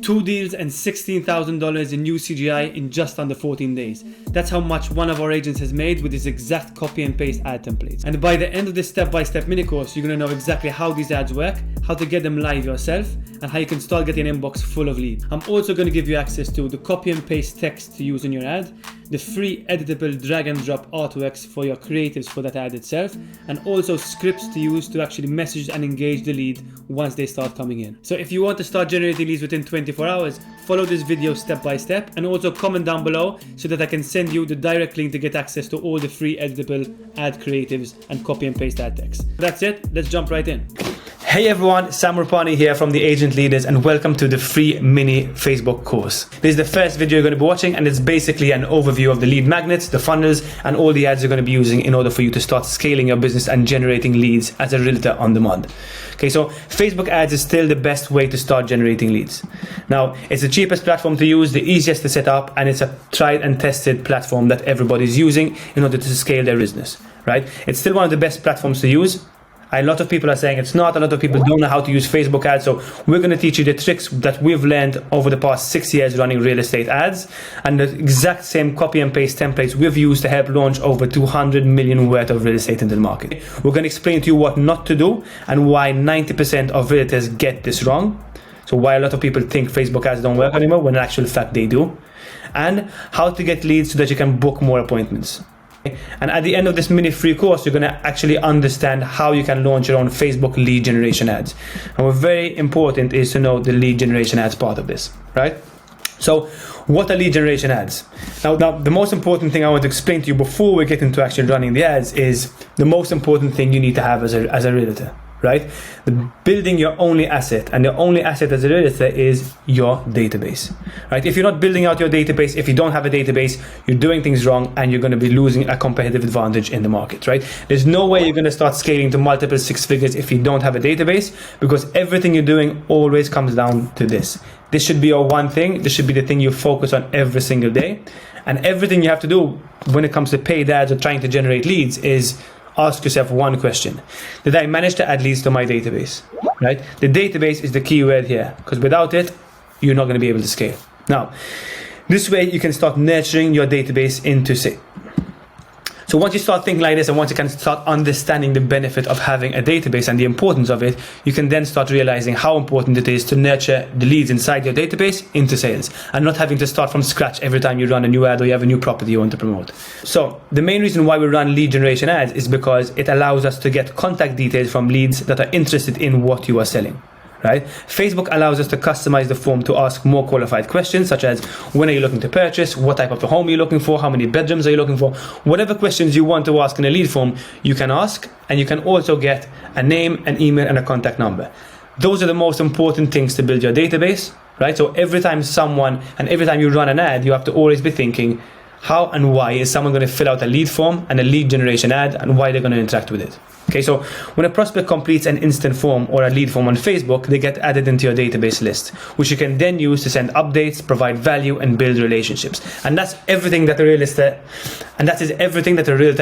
2 deals and $16,000 in new CGI in just under 14 days. That's how much one of our agents has made with this exact copy and paste ad templates. And by the end of this step-by-step mini course, you're going to know exactly how these ads work, how to get them live yourself, and how you can start getting an inbox full of leads. I'm also going to give you access to the copy and paste text to use in your ad, the free editable drag and drop artworks for your creatives for that ad itself, and also scripts to use to actually message and engage the lead once they start coming in. So if you want to start generating leads within 24 hours, follow this video step by step, and also comment down below so that I can send you the direct link to get access to all the free editable ad creatives and copy and paste ad text. That's it, let's jump right in. Hey everyone, Sam Rupani here from The Agent Leaders, and welcome to the free mini Facebook course. This is the first video you're going to be watching, and it's basically an overview of the lead magnets, the funnels, and all the ads you're going to be using in order for you to start scaling your business and generating leads as a realtor on demand. Okay, so Facebook ads is still the best way to start generating leads. Now, it's the cheapest platform to use, the easiest to set up, and it's a tried and tested platform that everybody's using in order to scale their business, right? It's still one of the best platforms to use. A lot of people are saying it's not. A lot of people don't know how to use Facebook ads. So we're going to teach you the tricks that we've learned over the past 6 years running real estate ads, and the exact same copy and paste templates we've used to help launch over 200 million worth of real estate into the market. We're going to explain to you what not to do and why 90% of realtors get this wrong. So why a lot of people think Facebook ads don't work anymore when in actual fact they do, and how to get leads so that you can book more appointments. And at the end of this mini free course, you're going to actually understand how you can launch your own Facebook lead generation ads. And what's very important is to know the lead generation ads part of this, right? So what are lead generation ads? Now the most important thing I want to explain to you before we get into actually running the ads is the most important thing you need to have as a realtor, right? Building your only asset, and the only asset as a realtor is your database, right? If you're not building out your database, if you don't have a database, you're doing things wrong and you're going to be losing a competitive advantage in the market, right? There's no way you're going to start scaling to multiple six figures if you don't have a database, because everything you're doing always comes down to this. This should be your one thing. This should be the thing you focus on every single day. And everything you have to do when it comes to paid ads or trying to generate leads is ask yourself one question. Did I manage to add leads to my database, right? The database is the key word here, because without it, you're not going to be able to scale. Now, this way you can start nurturing your database into sales. So once you start thinking like this, and once you can start understanding the benefit of having a database and the importance of it, you can then start realizing how important it is to nurture the leads inside your database into sales, and not having to start from scratch every time you run a new ad or you have a new property you want to promote. So the main reason why we run lead generation ads is because it allows us to get contact details from leads that are interested in what you are selling. Right? Facebook allows us to customize the form to ask more qualified questions, such as when are you looking to purchase, what type of a home are you looking for, how many bedrooms are you looking for. Whatever questions you want to ask in a lead form, you can ask, and you can also get a name, an email, and a contact number. Those are the most important things to build your database, right? So every time you run an ad, you have to always be thinking, how and why is someone going to fill out a lead form and a lead generation ad, and why they're going to interact with it. Okay, so when a prospect completes an instant form or a lead form on Facebook, they get added into your database list, which you can then use to send updates, provide value, and build relationships. And that's everything that a realtor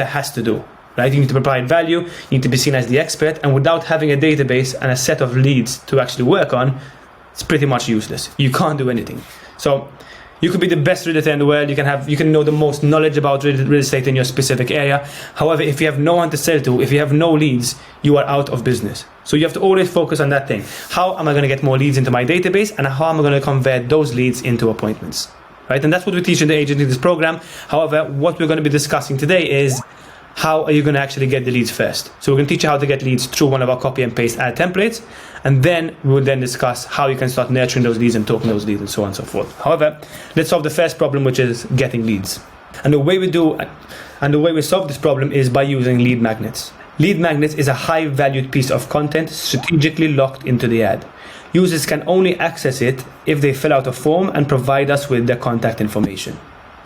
has to do, right? You need to provide value, you need to be seen as the expert, and without having a database and a set of leads to actually work on, it's pretty much useless. You can't do anything. So you could be the best realtor in the world. You can know the most knowledge about real estate in your specific area. However, if you have no one to sell to, if you have no leads, you are out of business. So you have to always focus on that thing. How am I going to get more leads into my database, and how am I going to convert those leads into appointments, right? And that's what we teach in the Agent Leaders program. However, what we're going to be discussing today is how are you going to actually get the leads first. So we're going to teach you how to get leads through one of our copy and paste ad templates, and then we will then discuss how you can start nurturing those leads and talking those leads and so on and so forth. However, let's solve the first problem, which is getting leads. And the way we solve this problem is by using lead magnets. Lead magnets is a high valued piece of content strategically locked into the ad. Users can only access it if they fill out a form and provide us with their contact information.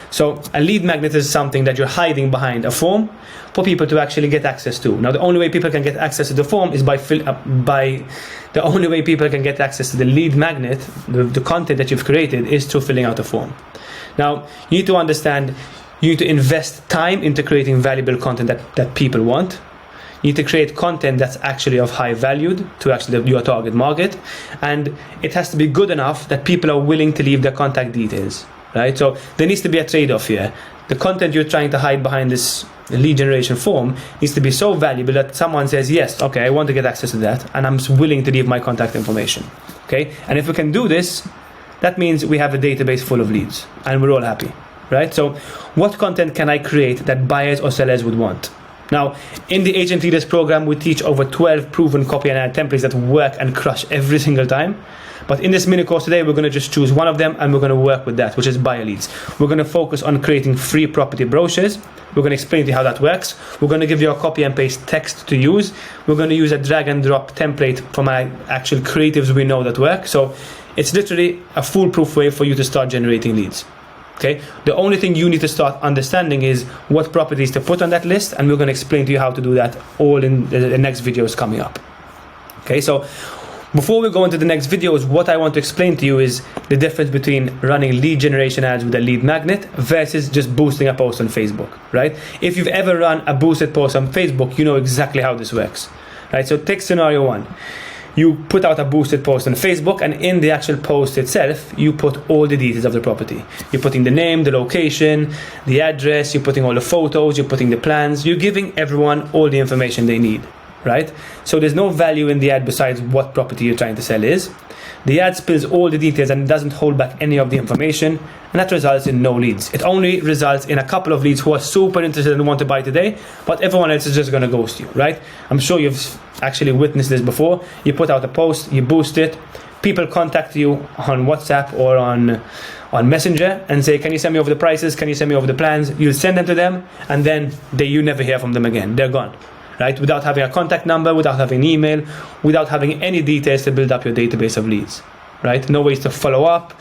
So a lead magnet is something that you're hiding behind a form for people to actually get access to. Now, the only way people can get access to the form is the only way people can get access to the lead magnet, the content that you've created, is through filling out a form. Now, you need to understand, you need to invest time into creating valuable content that people want. You need to create content that's actually of high value to actually your target market, and it has to be good enough that people are willing to leave their contact details, right? So there needs to be a trade-off here. The content you're trying to hide behind this lead generation form needs to be so valuable that someone says, yes, okay, I want to get access to that, and I'm willing to leave my contact information, okay? And if we can do this, that means we have a database full of leads, and we're all happy, right? So what content can I create that buyers or sellers would want? Now, in the Agent Leaders program, we teach over 12 proven copy and ad templates that work and crush every single time. But in this mini course today, we're going to just choose one of them, and we're going to work with that, which is buyer leads. We're going to focus on creating free property brochures. We're going to explain to you how that works. We're going to give you a copy and paste text to use. We're going to use a drag and drop template from our actual creatives we know that work. So it's literally a foolproof way for you to start generating leads. Okay? The only thing you need to start understanding is what properties to put on that list, and we're going to explain to you how to do that all in the next videos coming up. Okay, so before we go into the next videos, what I want to explain to you is the difference between running lead generation ads with a lead magnet versus just boosting a post on Facebook, right? If you've ever run a boosted post on Facebook, you know exactly how this works, right? So take scenario one. You put out a boosted post on Facebook, and in the actual post itself, you put all the details of the property. You're putting the name, the location, the address, you're putting all the photos, you're putting the plans, you're giving everyone all the information they need, right? So there's no value in the ad besides what property you're trying to sell is. The ad spills all the details and doesn't hold back any of the information, and that results in no leads. It only results in a couple of leads who are super interested and want to buy today, but everyone else is just going to ghost you, right? I'm sure you've actually witnessed this before. You put out a post, you boost it, people contact you on WhatsApp or on Messenger and say, can you send me over the prices, can you send me over the plans? You'll send them to them, and then you never hear from them again. They're gone, right? Without having a contact number, without having an email, without having any details to build up your database of leads, right? No ways to follow up.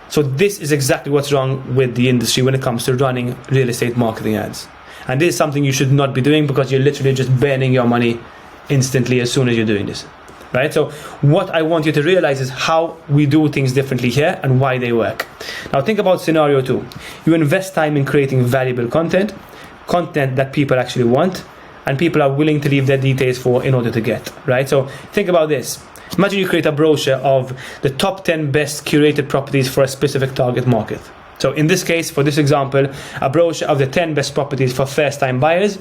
So this is exactly what's wrong with the industry when it comes to running real estate marketing ads. And this is something you should not be doing, because you're literally just burning your money instantly as soon as you're doing this, right? So what I want you to realize is how we do things differently here and why they work. Now think about scenario two. You invest time in creating valuable content that people actually want, and people are willing to leave their details for in order to get, right? So think about this. Imagine you create a brochure of the top 10 best curated properties for a specific target market. So in this case, for this example, a brochure of the 10 best properties for first-time buyers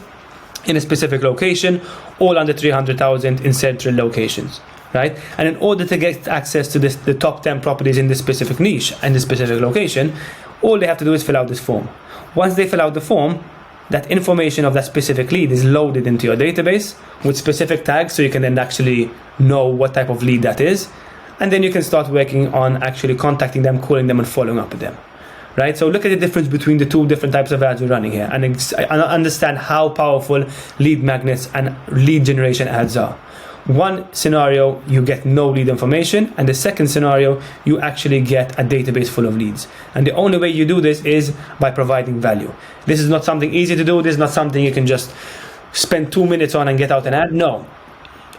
in a specific location, all under 300,000 in central locations, right? And in order to get access to the top 10 properties in this specific niche and this specific location, all they have to do is fill out this form. Once they fill out the form, that information of that specific lead is loaded into your database with specific tags, so you can then actually know what type of lead that is, and then you can start working on actually contacting them, calling them, and following up with them, right? So look at the difference between the two different types of ads we're running here, and understand how powerful lead magnets and lead generation ads are. One scenario, you get no lead information, and the second scenario, you actually get a database full of leads. And the only way you do this is by providing value. This is not something easy to do. This is not something you can just spend 2 minutes on and get out an ad. No.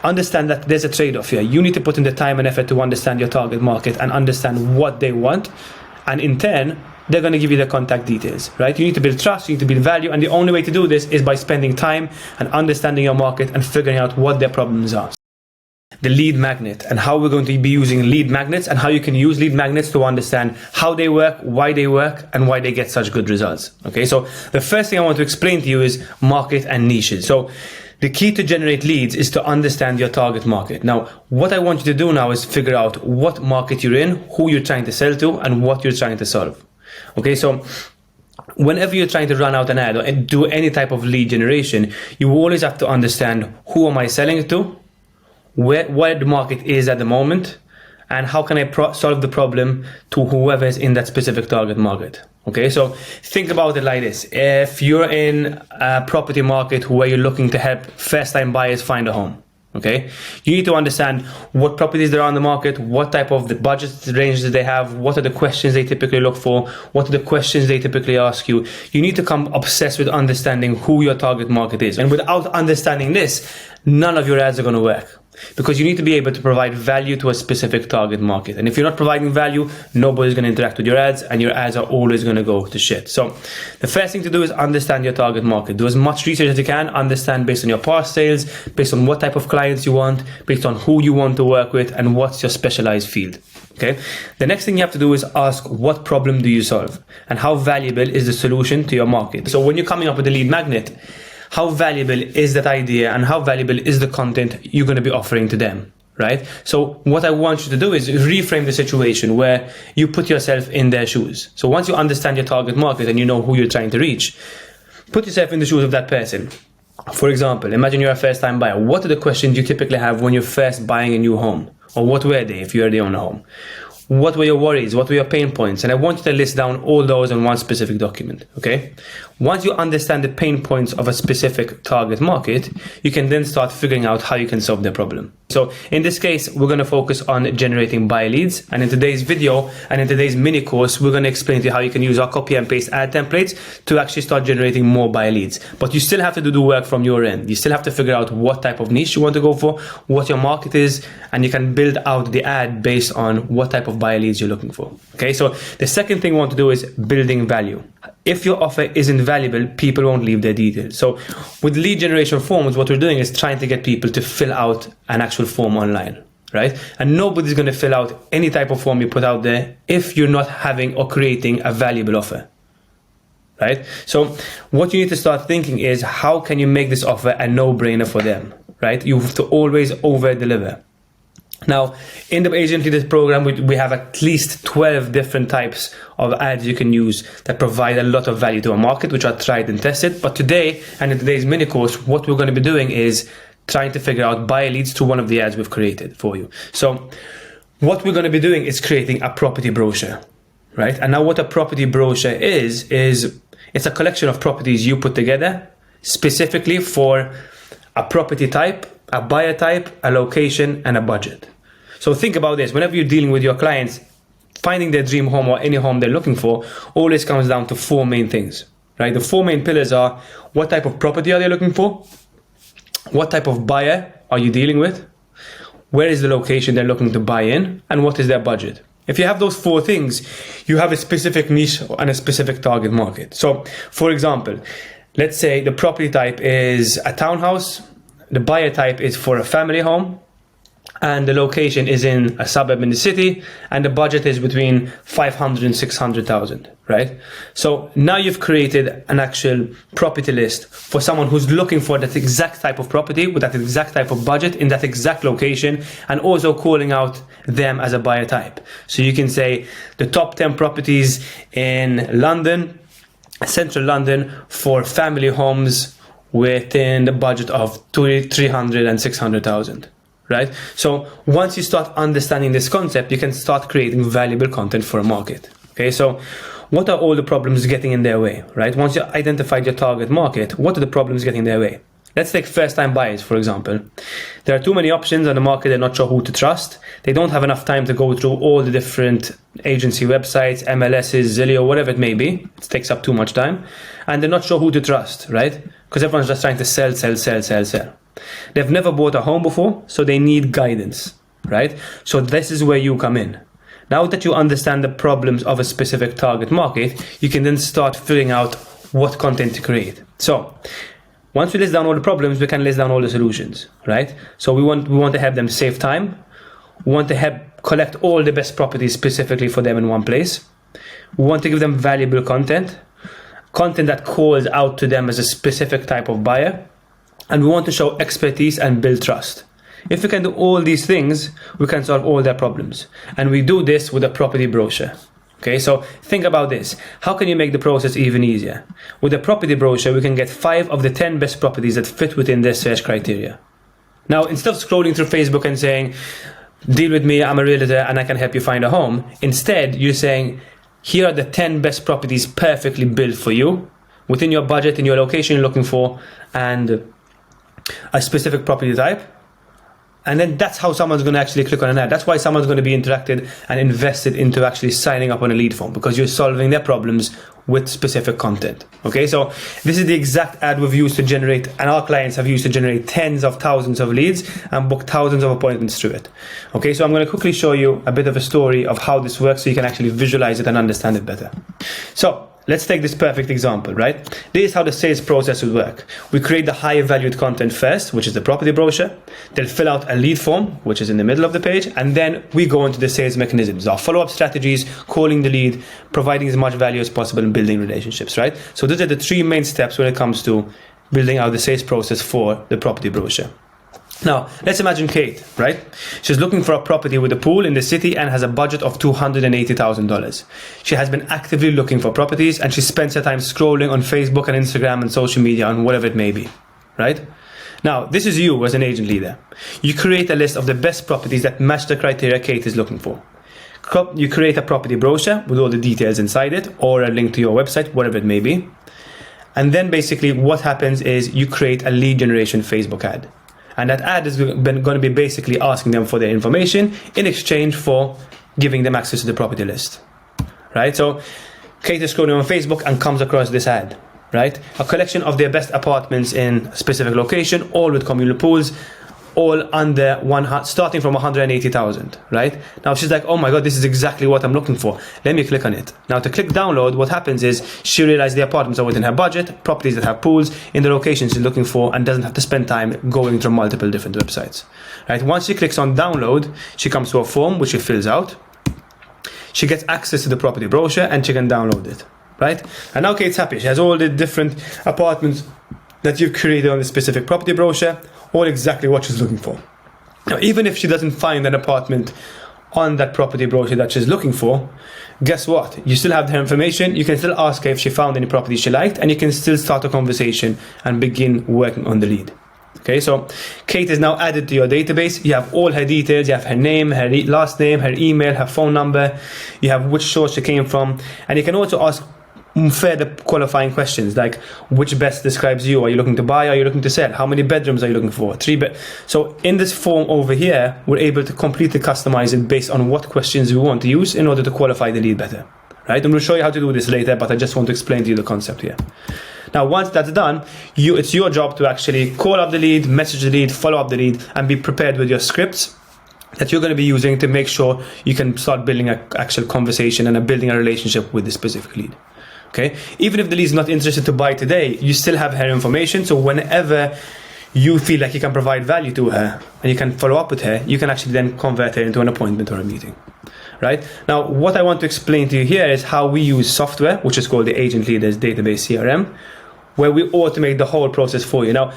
Understand that there's a trade-off here. You need to put in the time and effort to understand your target market and understand what they want, and in turn, they're going to give you their contact details, right? You need to build trust, you need to build value, and the only way to do this is by spending time and understanding your market and figuring out what their problems are. The lead magnet, and how we're going to be using lead magnets, and how you can use lead magnets to understand how they work, why they work, and why they get such good results. Okay, so the first thing I want to explain to you is market and niches. So the key to generate leads is to understand your target market. Now, what I want you to do now is figure out what market you're in, who you're trying to sell to, and what you're trying to solve. Okay, so whenever you're trying to run out an ad or do any type of lead generation, you always have to understand, who am I selling it to, where the market is at the moment, and how can I solve the problem to whoever is in that specific target market. Okay, so think about it like this. If you're in a property market where you're looking to help first-time buyers find a home, okay, you need to understand what properties there are on the market, what type of the budget ranges they have, what are the questions they typically look for, what are the questions they typically ask you. You need to come obsessed with understanding who your target market is. And without understanding this, none of your ads are going to work. Because you need to be able to provide value to a specific target market. And if you're not providing value, nobody's going to interact with your ads, and your ads are always going to go to shit. So the first thing to do is understand your target market. Do as much research as you can. Understand based on your past sales, based on what type of clients you want, based on who you want to work with, and what's your specialized field. Okay. The next thing you have to do is ask, what problem do you solve, and how valuable is the solution to your market? So when you're coming up with a lead magnet, how valuable is that idea, and how valuable is the content you're going to be offering to them, right? So what I want you to do is reframe the situation where you put yourself in their shoes. So once you understand your target market and you know who you're trying to reach, put yourself in the shoes of that person. For example, imagine you're a first-time buyer. What are the questions you typically have when you're first buying a new home? Or what were they if you already own a home? What were your worries? What were your pain points? And I want you to list down all those in one specific document, okay? Once you understand the pain points of a specific target market, you can then start figuring out how you can solve their problem. So in this case, we're going to focus on generating buyer leads. And in today's video and in today's mini course, we're going to explain to you how you can use our copy and paste ad templates to actually start generating more buyer leads. But you still have to do the work from your end. You still have to figure out what type of niche you want to go for, what your market is, and you can build out the ad based on what type of buyer leads you're looking for. Okay, so the second thing we want to do is building value. If your offer isn't valuable, people won't leave their details. So with lead generation forms, what we're doing is trying to get people to fill out an actual form online, right? And nobody's going to fill out any type of form you put out there if you're not having or creating a valuable offer, right? So what you need to start thinking is, how can you make this offer a no-brainer for them, right? You have to always over-deliver. Now, in the Agent Leaders program, we have at least 12 different types of ads you can use that provide a lot of value to a market, which are tried and tested. But today, and in today's mini course, what we're going to be doing is trying to figure out buyer leads to one of the ads we've created for you. So what we're going to be doing is creating a property brochure, right? And now what a property brochure is it's a collection of properties you put together specifically for a property type, a buyer type, a location, and a budget. So think about this. Whenever you're dealing with your clients, finding their dream home or any home they're looking for always comes down to four main things, right? The four main pillars are: what type of property are they looking for? What type of buyer are you dealing with? Where is the location they're looking to buy in? And what is their budget? If you have those four things, you have a specific niche and a specific target market. So, for example, let's say the property type is a townhouse, the buyer type is for a family home, and the location is in a suburb in the city, and the budget is between 500 and 600,000, right? So now you've created an actual property list for someone who's looking for that exact type of property with that exact type of budget in that exact location, and also calling out them as a buyer type. So you can say the top 10 properties in London, central London, for family homes within the budget of 300 and 600,000. Right? So once you start understanding this concept, you can start creating valuable content for a market. Okay, so what are all the problems getting in their way, right? Once you identified your target market, what are the problems getting in their way? Let's take first-time buyers, for example. There are too many options on the market, they're not sure who to trust. They don't have enough time to go through all the different agency websites, MLSs, Zillow, whatever it may be. It takes up too much time. And they're not sure who to trust, right? Because everyone's just trying to sell. They've never bought a home before, so they need guidance, right? So this is where you come in. Now that you understand the problems of a specific target market, you can then start figuring out what content to create. So once we list down all the problems, we can list down all the solutions, right? So we want to help them save time. We want to help collect all the best properties specifically for them in one place. We want to give them valuable content that calls out to them as a specific type of buyer. And we want to show expertise and build trust. If we can do all these things, we can solve all their problems. And we do this with a property brochure. Okay, so think about this. How can you make the process even easier? With a property brochure, we can get 5 of the 10 best properties that fit within their search criteria. Now, instead of scrolling through Facebook and saying, deal with me, I'm a realtor and I can help you find a home. Instead, you're saying, here are the 10 best properties perfectly built for you, within your budget, in your location you're looking for, and a specific property type, And then that's how someone's going to actually click on an ad. That's why someone's going to be interacted and invested into actually signing up on a lead form, because you're solving their problems with specific content. Okay, so this is the exact ad we've used to generate, and our clients have used to generate tens of thousands of leads and book thousands of appointments through it. Okay, so I'm going to quickly show you a bit of a story of how this works so you can actually visualize it and understand it better. So let's take this perfect example, right? This is how the sales process would work. We create the higher valued content first, which is the property brochure. They'll fill out a lead form, which is in the middle of the page. And then we go into the sales mechanisms, our follow-up strategies, calling the lead, providing as much value as possible, and building relationships, right? So those are the three main steps when it comes to building out the sales process for the property brochure. Now, let's imagine Kate, right? She's looking for a property with a pool in the city and has a budget of $280,000. She has been actively looking for properties, and she spends her time scrolling on Facebook and Instagram and social media and whatever it may be, right? Now, this is you as an agent leader. You create a list of the best properties that match the criteria Kate is looking for. You create a property brochure with all the details inside it, or a link to your website, whatever it may be. And then basically what happens is you create a lead generation Facebook ad. And that ad is going to be basically asking them for their information in exchange for giving them access to the property list, right? So Kate is scrolling on Facebook and comes across this ad, right? A collection of their best apartments in a specific location, all with communal pools, all under starting from 180,000, right? Now she's like, oh my God, this is exactly what I'm looking for. Let me click on it. Now to click download, what happens is she realizes the apartments are within her budget, properties that have pools in the locations she's looking for, and doesn't have to spend time going through multiple different websites, right? Once she clicks on download, she comes to a form which she fills out. She gets access to the property brochure and she can download it, right? And now Kate's happy. She has all the different apartments that you've created on the specific property brochure, all exactly what she's looking for. Now, even if she doesn't find an apartment on that property brochure that she's looking for, guess what? You still have her information. You can still ask her if she found any property she liked, and you can still start a conversation and begin working on the lead. Okay, so Kate is now added to your database. You have all her details. You have her name, her last name, her email, her phone number. You have which source she came from, and you can also ask further qualifying questions like which best describes you. Are you looking to buy? Are you looking to sell? How many bedrooms are you looking for? 3 bed. So in this form over here, we're able to completely customize it based on what questions we want to use in order to qualify the lead better, right? I'm going to show you how to do this later, but I just want to explain to you the concept here. Now, once that's done, it's your job to actually call up the lead, message the lead, follow up the lead, and be prepared with your scripts that you're going to be using to make sure you can start building an actual conversation and building a relationship with the specific lead. Okay, even if the lead is not interested to buy today, you still have her information. So whenever you feel like you can provide value to her and you can follow up with her, you can actually then convert her into an appointment or a meeting. Right? Now, what I want to explain to you here is how we use software, which is called the Agent Leaders Database CRM, where we automate the whole process for you. Now,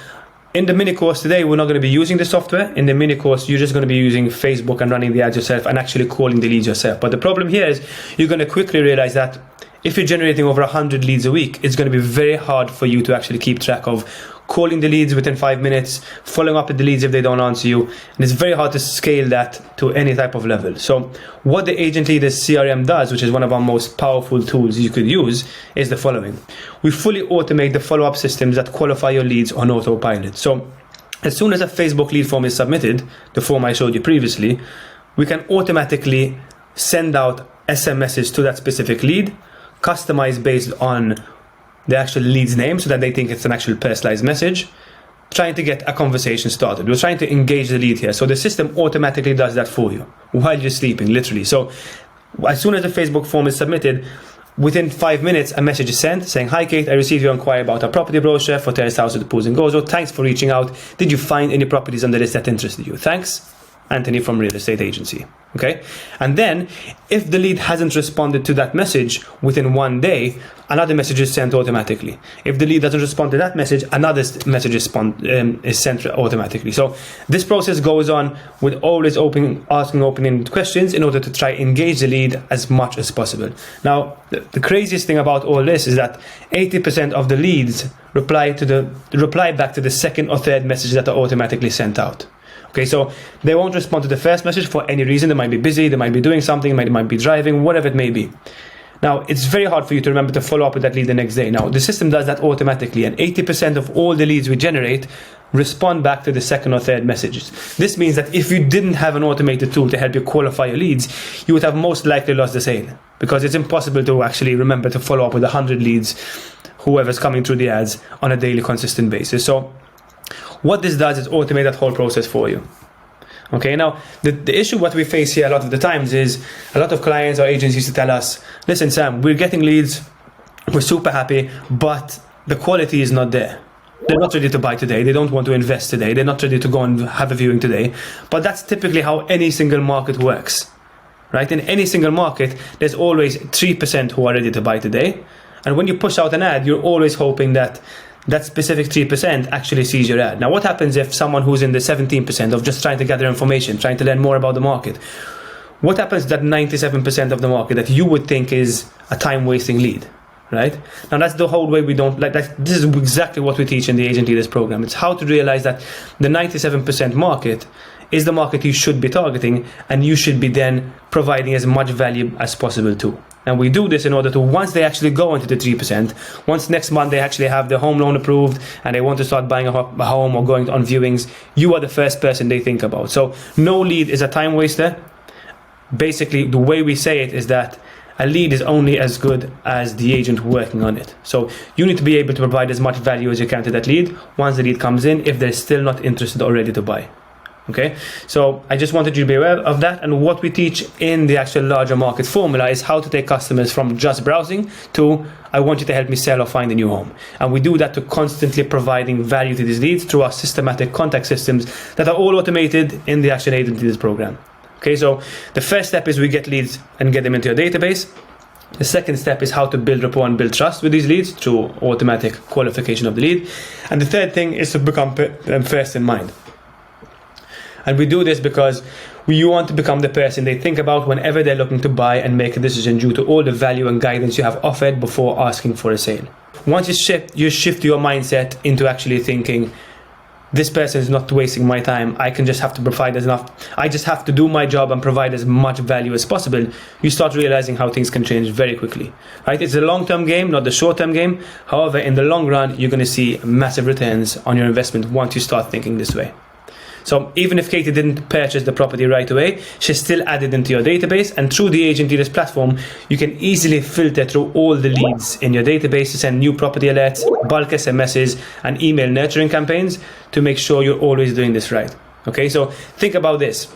in the mini course today, we're not going to be using the software. In the mini course, you're just going to be using Facebook and running the ads yourself and actually calling the leads yourself. But the problem here is you're going to quickly realize that if you're generating over 100 leads a week, it's going to be very hard for you to actually keep track of calling the leads within 5 minutes, following up with the leads if they don't answer you. And it's very hard to scale that to any type of level. So what the Agent Leaders CRM does, which is one of our most powerful tools you could use, is the following. We fully automate the follow-up systems that qualify your leads on autopilot. So as soon as a Facebook lead form is submitted, the form I showed you previously, we can automatically send out SMSs to that specific lead, customized based on the actual lead's name so that they think it's an actual personalized message, trying to get a conversation started. We're trying to engage the lead here. So the system automatically does that for you while you're sleeping, literally. So as soon as the Facebook form is submitted, within 5 minutes, a message is sent saying, "Hi Kate, I received your inquiry about our property brochure for Terrace House at the Pools in Gozo. Thanks for reaching out. Did you find any properties on the list that interested you? Thanks, Anthony from Real Estate Agency." Okay, and then if the lead hasn't responded to that message within 1 day, another message is sent automatically. If the lead doesn't respond to that message, another message is sent automatically. So this process goes on with always asking open-ended questions in order to try engage the lead as much as possible. Now, the craziest thing about all this is that 80% of the leads reply back to the second or third message that are automatically sent out. Okay, so they won't respond to the first message for any reason. They might be busy, they might be doing something, they might be driving, whatever it may be. Now, it's very hard for you to remember to follow up with that lead the next day. Now, the system does that automatically, and 80% of all the leads we generate respond back to the second or third messages. This means that if you didn't have an automated tool to help you qualify your leads, you would have most likely lost the sale, because it's impossible to actually remember to follow up with 100 leads, whoever's coming through the ads, on a daily consistent basis. So what this does is automate that whole process for you. Okay, now the issue what we face here a lot of the times is a lot of clients or agents used to tell us, listen Sam, we're getting leads, we're super happy, but the quality is not there. They're not ready to buy today. They don't want to invest today. They're not ready to go and have a viewing today. But that's typically how any single market works, right? In any single market, there's always 3% who are ready to buy today. And when you push out an ad, you're always hoping that that specific 3% actually sees your ad. Now, what happens if someone who's in the 17% of just trying to gather information, trying to learn more about the market? What happens to that 97% of the market that you would think is a time-wasting lead? Right? Now that's the whole way we don't like that. This is exactly what we teach in the Agent Leaders program. It's how to realize that the 97% market is the market you should be targeting, and you should be then providing as much value as possible to. And we do this in order to, once they actually go into the 3%, once next month they actually have their home loan approved and they want to start buying a home or going on viewings, you are the first person they think about. So no lead is a time waster. Basically, the way we say it is that a lead is only as good as the agent working on it. So you need to be able to provide as much value as you can to that lead once the lead comes in, if they're still not interested or ready to buy. Okay, so I just wanted you to be aware of that. And what we teach in the actual larger market formula is how to take customers from just browsing to, I want you to help me sell or find a new home. And we do that to constantly providing value to these leads through our systematic contact systems that are all automated in the Agent Leaders program. Okay, so the first step is we get leads and get them into your database. The second step is how to build rapport and build trust with these leads through automatic qualification of the lead. And the third thing is to become them first in mind. And we do this because you want to become the person they think about whenever they're looking to buy and make a decision due to all the value and guidance you have offered before asking for a sale. Once you shift your mindset into actually thinking, this person is not wasting my time, I just have to do my job and provide as much value as possible, you start realizing how things can change very quickly, right? It's a long-term game, not the short-term game. However, in the long run, you're going to see massive returns on your investment once you start thinking this way. So even if Katie didn't purchase the property right away, she's still added into your database, and through the Agent Leaders platform, you can easily filter through all the leads in your database to send new property alerts, bulk SMSs, and email nurturing campaigns to make sure you're always doing this right. Okay, so think about this.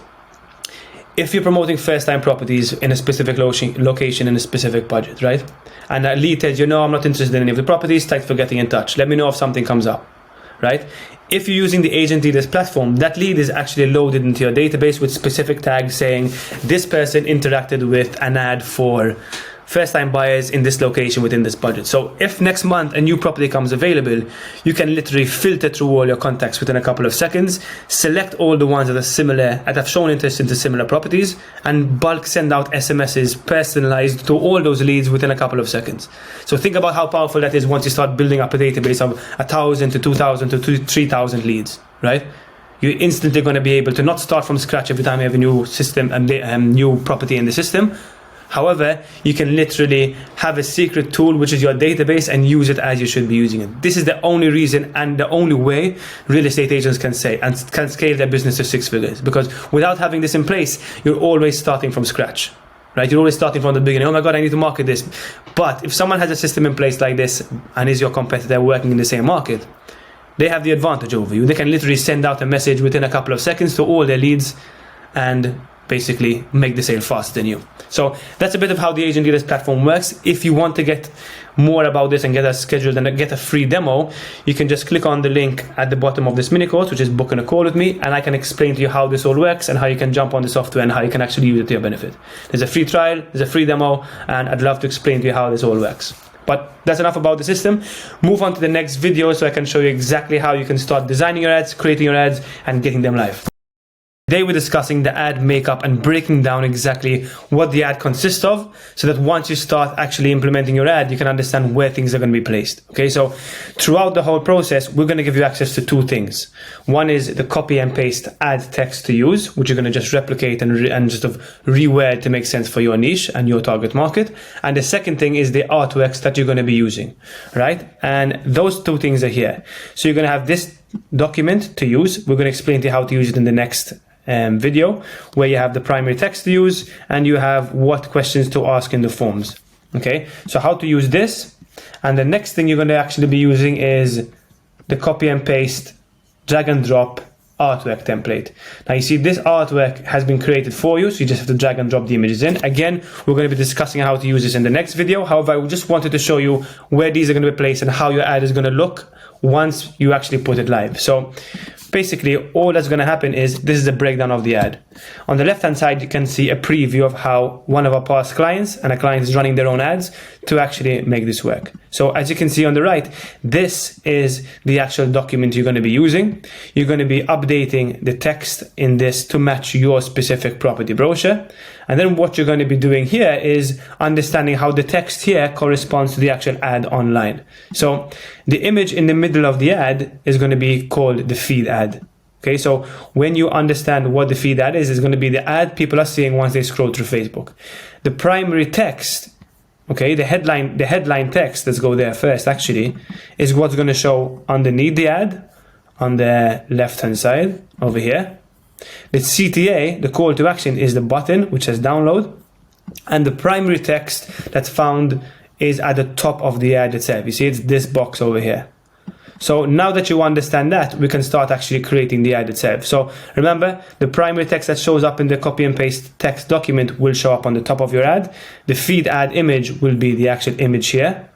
If you're promoting first-time properties in a specific location in a specific budget, right? And a lead tells you, no, I'm not interested in any of the properties, thanks for getting in touch. Let me know if something comes up, right? If you're using the Agent Leaders platform, that lead is actually loaded into your database with specific tags saying this person interacted with an ad for first-time buyers in this location within this budget. So if next month a new property comes available, you can literally filter through all your contacts within a couple of seconds, select all the ones that are similar, that have shown interest into similar properties, and bulk send out SMSs personalized to all those leads within a couple of seconds. So think about how powerful that is once you start building up a database of 1,000 to 2,000 to 3,000 leads, right? You're instantly going to be able to not start from scratch every time you have a new system and new property in the system. However, you can literally have a secret tool, which is your database, and use it as you should be using it. This is the only reason and the only way real estate agents can scale their business to 6 figures. Because without having this in place, you're always starting from scratch, right? You're always starting from the beginning. Oh my God, I need to market this. But if someone has a system in place like this and is your competitor working in the same market, they have the advantage over you. They can literally send out a message within a couple of seconds to all their leads and basically make the sale faster than you. So that's a bit of how the Agent Leaders platform works. If you want to get more about this and get us scheduled and get a free demo, you can just click on the link at the bottom of this mini course, which is booking a call with me, and I can explain to you how this all works and how you can jump on the software and how you can actually use it to your benefit. There's a free trial, there's a free demo, and I'd love to explain to you how this all works. But that's enough about the system. Move on to the next video so I can show you exactly how you can start designing your ads, creating your ads, and getting them live. Today we're discussing the ad makeup and breaking down exactly what the ad consists of, so that once you start actually implementing your ad, you can understand where things are going to be placed. Okay, so throughout the whole process, we're going to give you access to 2 things. One is the copy and paste ad text to use, which you're going to just replicate and just reword to make sense for your niche and your target market. And the second thing is the artworks that you're going to be using, right? And those 2 things are here. So you're going to have this document to use. We're going to explain to you how to use it in the next video, where you have the primary text to use and you have what questions to ask in the forms. Okay, so how to use this. And the next thing you're going to actually be using is the copy and paste, drag and drop artwork template. Now you see this artwork has been created for you, so you just have to drag and drop the images in. Again, we're going to be discussing how to use this in the next video. However, I just wanted to show you where these are going to be placed and how your ad is going to look once you actually put it live. So basically all that's going to happen is this is a breakdown of the ad. On the left hand side you can see a preview of how one of our past clients, and a client is running their own ads to actually make this work. So as you can see on the right, this is the actual document you're going to be using. You're going to be updating the text in this to match your specific property brochure. And then what you're going to be doing here is understanding how the text here corresponds to the actual ad online. So the image in the middle of the ad is going to be called the feed ad. Okay, so when you understand what the feed ad is, it's going to be the ad people are seeing once they scroll through Facebook. The primary text, okay, the headline text, let's go there first actually, is what's going to show underneath the ad on the left hand side over here. The CTA, the call to action, is the button which says download, and the primary text that's found is at the top of the ad itself. You see, it's this box over here. So now that you understand that, we can start actually creating the ad itself. So remember, the primary text that shows up in the copy and paste text document will show up on the top of your ad. The feed ad image will be the actual image here,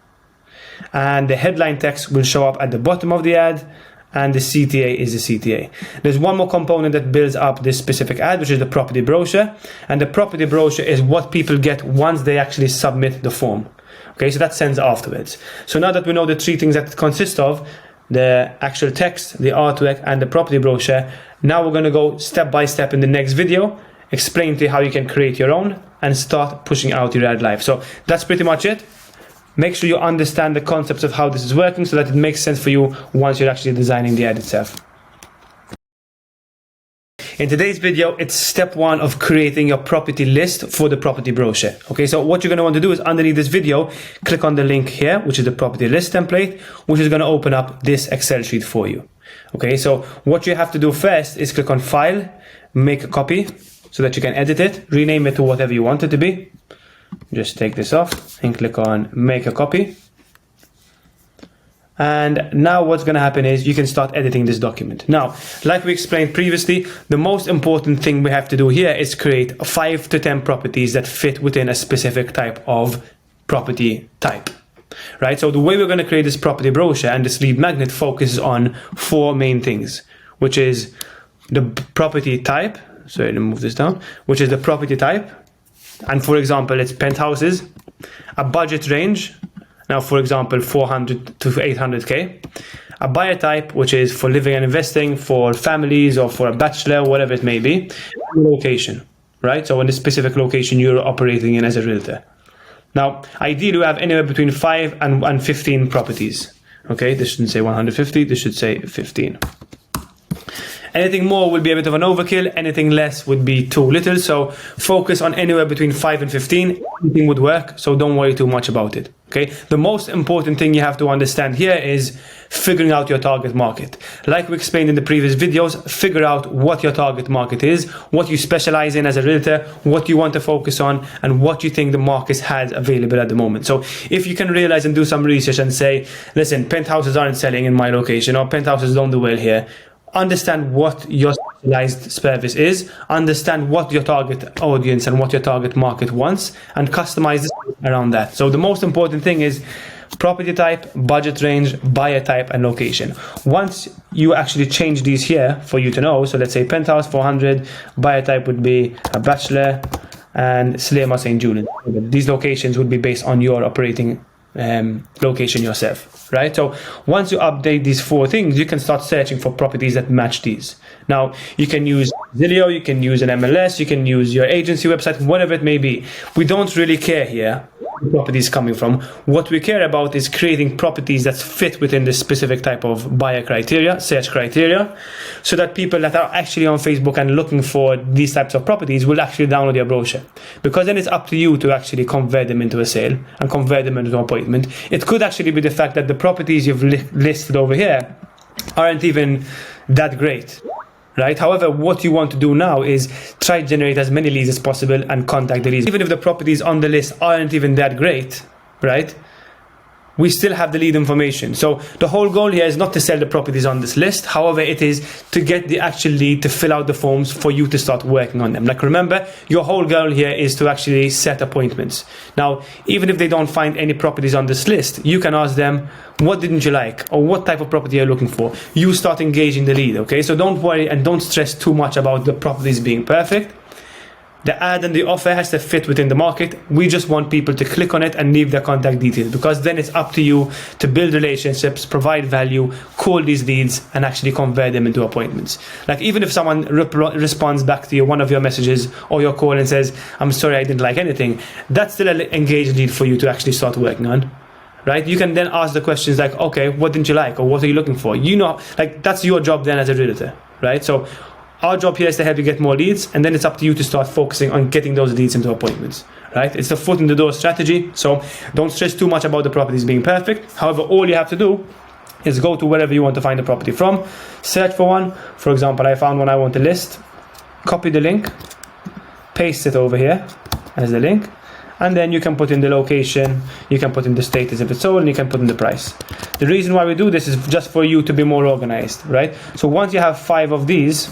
and the headline text will show up at the bottom of the ad, and the CTA is the CTA. There's one more component that builds up this specific ad, which is the property brochure. And the property brochure is what people get once they actually submit the form. Okay, so that sends afterwards. So now that we know the three things that it consists of, the actual text, the artwork, and the property brochure, now we're going to go step by step in the next video, explain to you how you can create your own and start pushing out your ad live. So that's pretty much it. Make sure you understand the concepts of how this is working so that it makes sense for you once you're actually designing the ad itself. In today's video, it's step one of creating your property list for the property brochure. Okay, so what you're going to want to do is underneath this video, click on the link here, which is the property list template, which is going to open up this Excel sheet for you. Okay, so what you have to do first is click on File, make a copy so that you can edit it, rename it to whatever you want it to be. Just take this off and click on make a copy. And now what's going to happen is you can start editing this document. Now, like we explained previously, the most important thing we have to do here is create 5 to 10 properties that fit within a specific type of property type. Right? So the way we're going to create this property brochure and this lead magnet focuses on 4 main things, which is the property type. Sorry, let me move this down. Which is the property type. And for example, it's penthouses, a budget range. Now, for example, 400 to 800K, a buyer type, which is for living and investing, for families or for a bachelor, whatever it may be, and location, right? So in the specific location you're operating in as a realtor. Now, ideally, we have anywhere between 5 and 15 properties. Okay, this shouldn't say 150, this should say 15. Anything more will be a bit of an overkill, anything less would be too little, so focus on anywhere between 5 and 15, anything would work, so don't worry too much about it, okay? The most important thing you have to understand here is figuring out your target market. Like we explained in the previous videos, figure out what your target market is, what you specialize in as a realtor, what you want to focus on, and what you think the market has available at the moment. So if you can realize and do some research and say, listen, penthouses aren't selling in my location, or penthouses don't do well here, understand what your specialized service is, understand what your target audience and what your target market wants, and customize this around that. So the most important thing is property type, budget range, buyer type, and location. Once you actually change these here for you to know, so let's say penthouse 400, buyer type would be a bachelor, and Slema St. Julian. These locations would be based on your operating location yourself, right? So once you update these 4 things, you can start searching for properties that match these. Now, you can use Zillow, you can use an MLS, you can use your agency website, whatever it may be. We don't really care here where the property is coming from. What we care about is creating properties that fit within this specific type of buyer criteria, search criteria, so that people that are actually on Facebook and looking for these types of properties will actually download your brochure. Because then it's up to you to actually convert them into a sale and convert them into an appointment. It could actually be the fact that the properties you've listed over here aren't even that great, right? However, what you want to do now is try to generate as many leads as possible and contact the leads. Even if the properties on the list aren't even that great, right? We still have the lead information. So the whole goal here is not to sell the properties on this list. However, it is to get the actual lead to fill out the forms for you to start working on them. Like, remember, your whole goal here is to actually set appointments. Now, even if they don't find any properties on this list, you can ask them, what didn't you like? Or what type of property are you looking for? You start engaging the lead, okay? So don't worry and don't stress too much about the properties being perfect. The ad and the offer has to fit within the market. We just want people to click on it and leave their contact details, because then it's up to you to build relationships, provide value, call these leads, and actually convert them into appointments. Like, even if someone responds back to you, one of your messages or your call, and says, I'm sorry, I didn't like anything, that's still an engaged lead for you to actually start working on. Right? You can then ask the questions like, okay, what didn't you like? Or what are you looking for? You know, like, that's your job then as a realtor, right? So our job here is to help you get more leads, and then it's up to you to start focusing on getting those leads into appointments, right? It's the foot in the door strategy. So don't stress too much about the properties being perfect. However, all you have to do is go to wherever you want to find the property from, search for one. For example, I found one I want to list, copy the link, paste it over here as the link, and then you can put in the location, you can put in the status if it's sold, and you can put in the price. The reason why we do this is just for you to be more organized, right? So once you have 5 of these,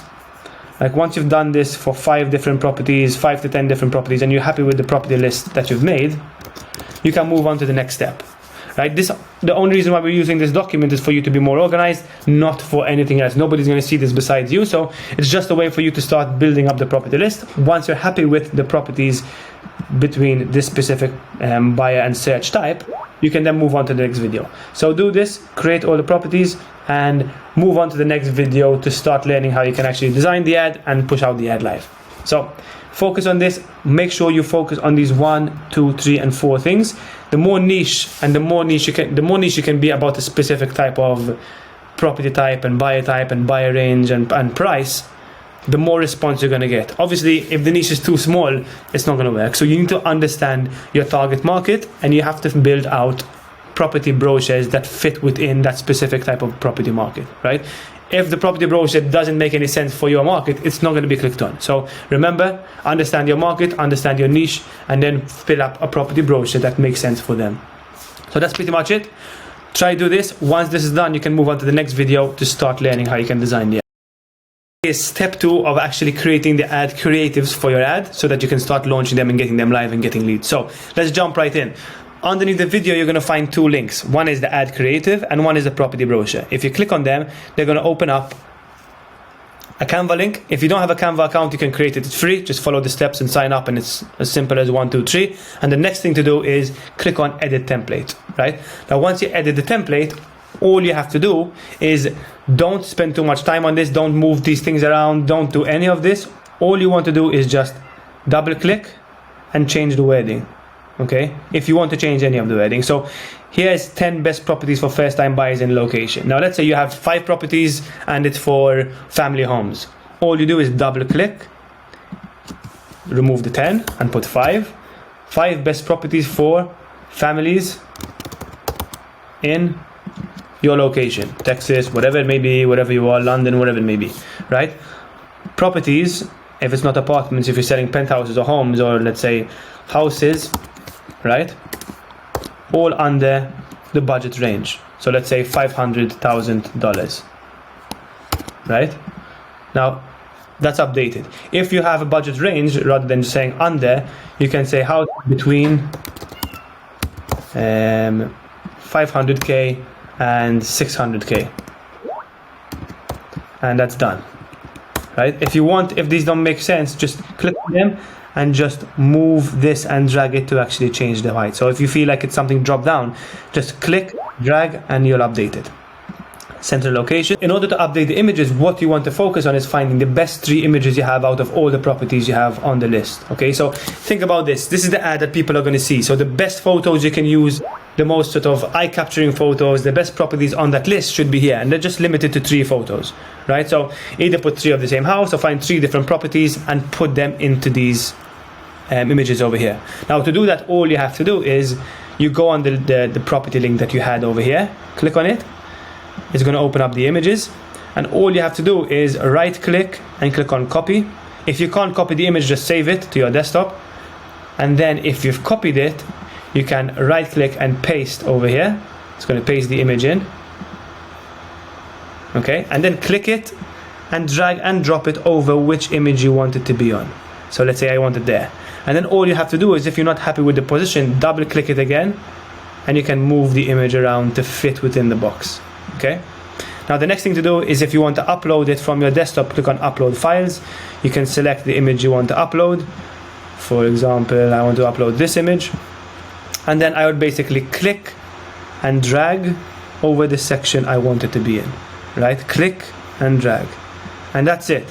like, once you've done this for 5 different properties, 5 to 10 different properties, and you're happy with the property list that you've made, you can move on to the next step, right? The only reason why we're using this document is for you to be more organized, not for anything else. Nobody's going to see this besides you, so it's just a way for you to start building up the property list. Once you're happy with the properties between this specific buyer and search type, you can then move on to the next video. So do this, create all the properties, and move on to the next video to start learning how you can actually design the ad and push out the ad live. So focus on this. Make sure you focus on these 1, 2, 3, and 4 things. The more niche you can be about a specific type of property type and buyer range and price, the more response you're going to get. Obviously, if the niche is too small, it's not going to work. So you need to understand your target market, and you have to build out property brochures that fit within that specific type of property market, right? If the property brochure doesn't make any sense for your market, it's not going to be clicked on. So remember, understand your market, understand your niche, and then fill up a property brochure that makes sense for them. So that's pretty much it. Try to do this. Once this is done, you can move on to the next video to start learning how you can design the ad. Is step 2 of actually creating the ad creatives for your ad, so that you can start launching them and getting them live and getting leads. So let's jump right in. Underneath the video, you're going to find 2 links. One is the ad creative and one is the property brochure. If you click on them, they're going to open up a Canva link. If you don't have a Canva account, you can create it. It's free. Just follow the steps and sign up, and it's as simple as 1, 2, 3. And the next thing to do is click on edit template, right? Now, once you edit the template, all you have to do is don't spend too much time on this. Don't move these things around. Don't do any of this. All you want to do is just double click and change the wording. Okay, if you want to change any of the wording. So here's 10 best properties for first time buyers in location. Now let's say you have 5 properties and it's for family homes. All you do is double click, remove the 10 and put 5 best properties for families in your location, Texas, whatever it may be, wherever you are, London, whatever it may be, right? Properties, if it's not apartments, if you're selling penthouses or homes, or let's say houses, right, all under the budget range. So let's say $500,000, right? Now that's updated. If you have a budget range rather than just saying under, you can say house between 500k and 600k, and that's done, right? If these don't make sense, just click on them and just move this and drag it to actually change the height. So if you feel like it's something drop down, just click, drag, and you'll update it. Center location. In order to update the images, what you want to focus on is finding the best 3 images you have out of all the properties you have on the list. Okay, so think about this. This is the ad that people are going to see. So the best photos you can use, the most sort of eye-capturing photos, the best properties on that list should be here, and they're just limited to 3 photos, right? So either put 3 of the same house or find 3 different properties and put them into these images over here. Now to do that, all you have to do is you go on the property link that you had over here, click on it, It's going to open up the images, and all you have to do is right click and click on copy. If you can't copy the image, just save it to your desktop, and then if you've copied it, you can right click and paste over here. It's going to paste the image in, okay, and then click it and drag and drop it over which image you want it to be on. So let's say I want it there, and then all you have to do is, if you're not happy with the position, double click it again, and you can move the image around to fit within the box. Okay. Now the next thing to do is, if you want to upload it from your desktop, click on upload files. You can select the image you want to upload. For example, I want to upload this image, and then I would basically click and drag over the section I want it to be in. Right, click and drag, and that's it.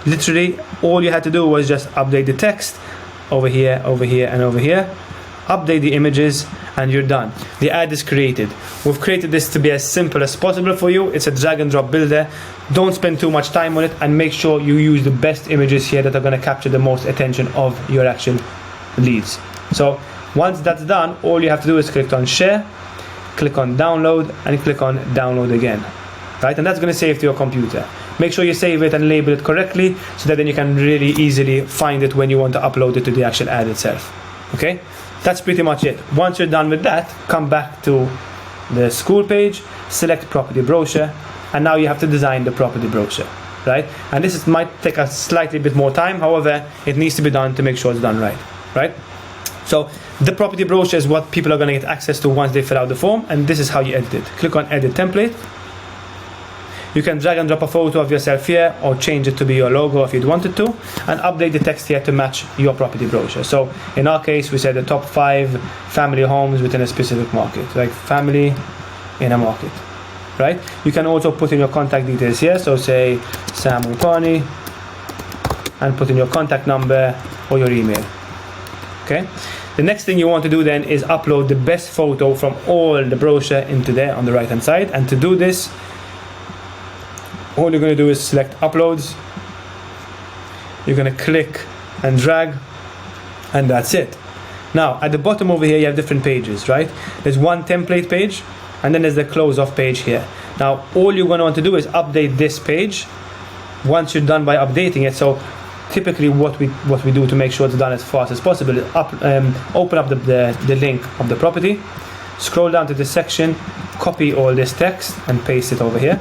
Literally all you had to do was just update the text over here, over here, and over here, update the images, and you're done. The ad is created. We've created this to be as simple as possible for you. It's a drag and drop builder. Don't spend too much time on it, and make sure you use the best images here that are going to capture the most attention of your actual leads. So once that's done, all you have to do is click on share, click on download, and click on download again. Right, and that's going to save to your computer. Make sure you save it and label it correctly, so that then you can really easily find it when you want to upload it to the actual ad itself. Okay, that's pretty much it. Once you're done with that, come back to the school page, select property brochure, and now you have to design the property brochure. Right, and this might take a slightly bit more time. However, it needs to be done to make sure it's done right. Right. So the property brochure is what people are going to get access to once they fill out the form, and this is how you edit it. Click on edit template. You can drag and drop a photo of yourself here, or change it to be your logo if you'd wanted to, and update the text here to match your property brochure. So in our case, we said the top 5 family homes within a specific market, like family in a market, right? You can also put in your contact details here, so say Sam Upani, and put in your contact number or your email. Okay. The next thing you want to do then is upload the best photo from all the brochure into there on the right hand side, and to do this, all you're going to do is select uploads. You're going to click and drag, and that's it. Now at the bottom over here you have different pages, right? There's one template page, and then there's the close off page here. Now all you're going to want to do is update this page once you're done by updating it. So typically what we do to make sure it's done as fast as possible is open up the link of the property, scroll down to this section, copy all this text and paste it over here.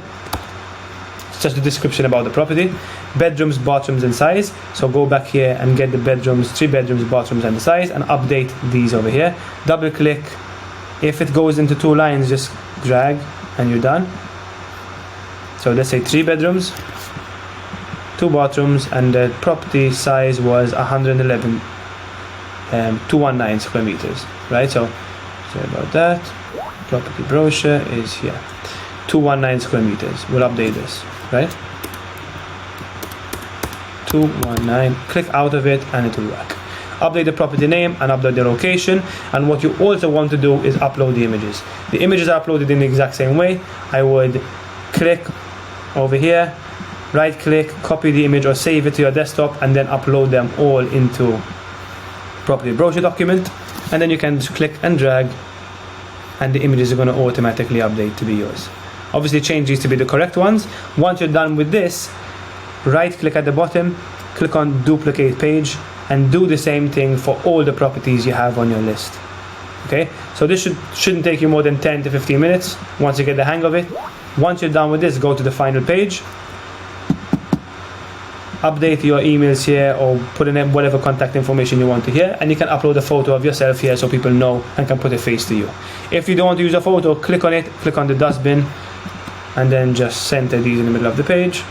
Just the description about the property, bedrooms, bathrooms, and size. So go back here and get the bedrooms, 3 bedrooms, bathrooms, and the size, and update these over here. Double click. If it goes into 2 lines, just drag and you're done. So let's say 3 bedrooms, 2 bathrooms, and the property size was 111, 219 square meters, right? So sorry about that. Property brochure is here, 219 square meters. We'll update this. Right, 219, click out of it and it will work. Update the property name and upload the location, and what you also want to do is upload the images. The images are uploaded in the exact same way. I would click over here, right click, copy the image or save it to your desktop, and then upload them all into property brochure document, and then you can just click and drag, and the images are going to automatically update to be yours. Obviously change these to be the correct ones. Once you're done with this, right click at the bottom, click on duplicate page, and do the same thing for all the properties you have on your list. Okay, so this shouldn't take you more than 10 to 15 minutes once you get the hang of it. Once you're done with this, go to the final page, update your emails here, or put in whatever contact information you want to here, and you can upload a photo of yourself here so people know and can put a face to you. If you don't want to use a photo, click on it, click on the dustbin, and then just center these in the middle of the page,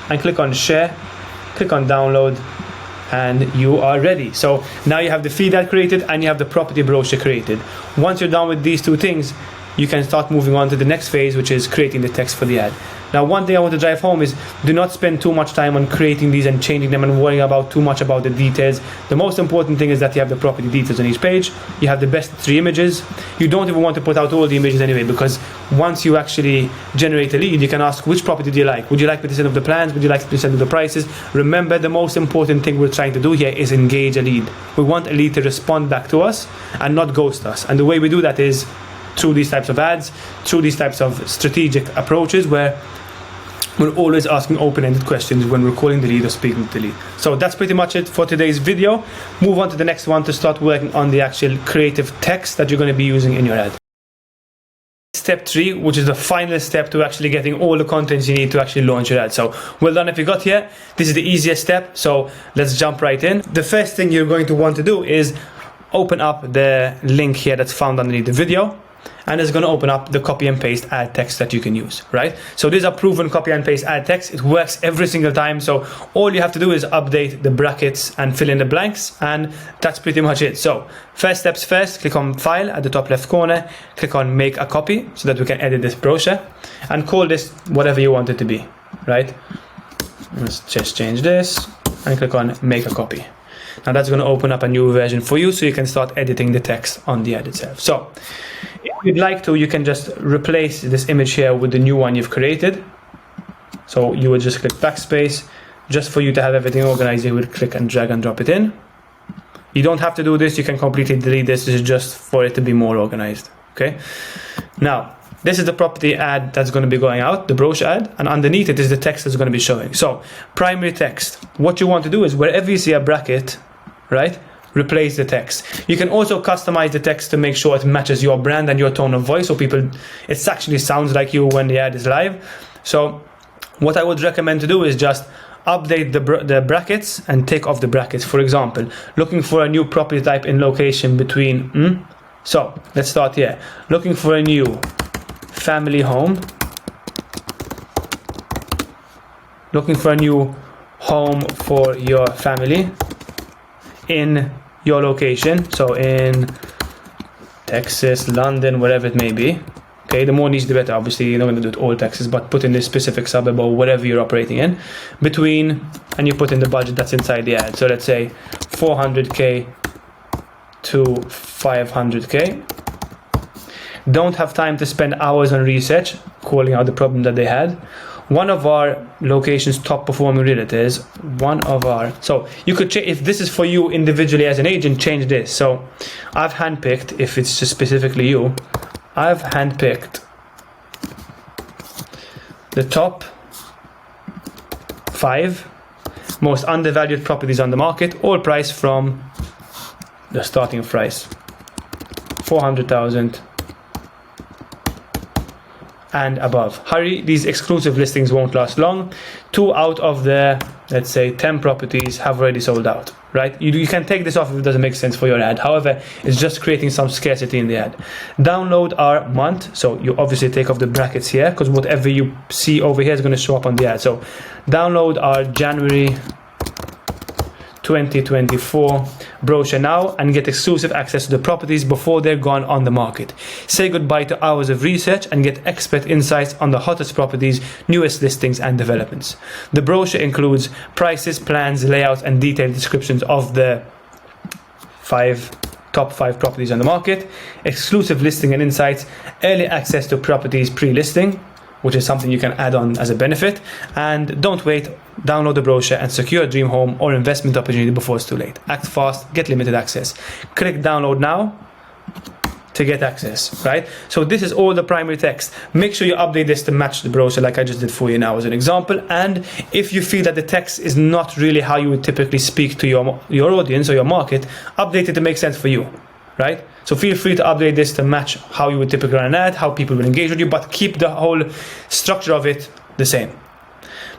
and click on share, click on download, and you are ready. So now you have the feed ad created and you have the property brochure created. Once you're done with these 2 things, you can start moving on to the next phase, which is creating the text for the ad. Now, one thing I want to drive home is, do not spend too much time on creating these and changing them and worrying about too much about the details. The most important thing is that you have the property details on each page. You have the best 3 images. You don't even want to put out all the images anyway, because once you actually generate a lead, you can ask, which property do you like? Would you like me to send up the plans? Would you like me to send up the prices? Remember, the most important thing we're trying to do here is engage a lead. We want a lead to respond back to us and not ghost us. And the way we do that is through these types of ads, through these types of strategic approaches where we're always asking open-ended questions when we're calling the lead or speaking to the lead. So that's pretty much it for today's video. Move on to the next one to start working on the actual creative text that you're going to be using in your ad. Step 3, which is the final step to actually getting all the content you need to actually launch your ad. So well done if you got here. This is the easiest step, so let's jump right in. The first thing you're going to want to do is open up the link here that's found underneath the video, and it's going to open up the copy and paste ad text that you can use, right? So these are proven copy and paste ad text. It works every single time. So all you have to do is update the brackets and fill in the blanks, and that's pretty much it. So first steps first, click on file at the top left corner, click on make a copy so that we can edit this brochure and call this whatever you want it to be, right? Let's just change this and click on make a copy. Now that's going to open up a new version for you so you can start editing the text on the ad itself. So if you'd like to, you can just replace this image here with the new one you've created. So you would just click backspace. Just for you to have everything organized, you would click and drag and drop it in. You don't have to do this. You can completely delete this. This is just for it to be more organized. Okay. Now, this is the property ad that's going to be going out, the brochure ad, and underneath it is the text that's going to be showing. So primary text, what you want to do is wherever you see a bracket, right, replace the text. You can also customize the text to make sure it matches your brand and your tone of voice, so it actually sounds like you when the ad is live. So what I would recommend to do is just update the brackets and take off the brackets. For example, looking for a new property type in location between, so let's start here. Looking for a new family home. Looking for a new home for your family in your location. So in Texas, London, wherever it may be. Okay, the more niche the better. Obviously, you're not going to do it all Texas, but put in this specific suburb or whatever you're operating in. Between, and you put in the budget that's inside the ad. So let's say 400K to 500K. Don't have time to spend hours on research, calling out the problem that they had. One of our location's top performing realtors, so you could change, if this is for you individually as an agent, change this. So I've handpicked, if it's just specifically you, I've handpicked the top 5 most undervalued properties on the market, all priced from the starting price, 400,000 and above. Hurry, these exclusive listings won't last long. 2 out of the, let's say, 10 properties have already sold out, right? You can take this off if it doesn't make sense for your ad. However, it's just creating some scarcity in the ad. Download our month. So you obviously take off the brackets here because whatever you see over here is going to show up on the ad. So download our January 2024 brochure now and get exclusive access to the properties before they're gone on the market. Say goodbye to hours of research and get expert insights on the hottest properties, newest listings and developments. The brochure includes prices, plans, layouts and detailed descriptions of the top 5 properties on the market, exclusive listing and insights, early access to properties pre-listing, which is something you can add on as a benefit. And don't wait, download the brochure and secure a dream home or investment opportunity before it's too late. Act fast, get limited access. Click download now to get access, right? So this is all the primary text. Make sure you update this to match the brochure like I just did for you now as an example. And if you feel that the text is not really how you would typically speak to your audience or your market, update it to make sense for you, right? So feel free to update this to match how you would typically run an ad, how people will engage with you, but keep the whole structure of it the same.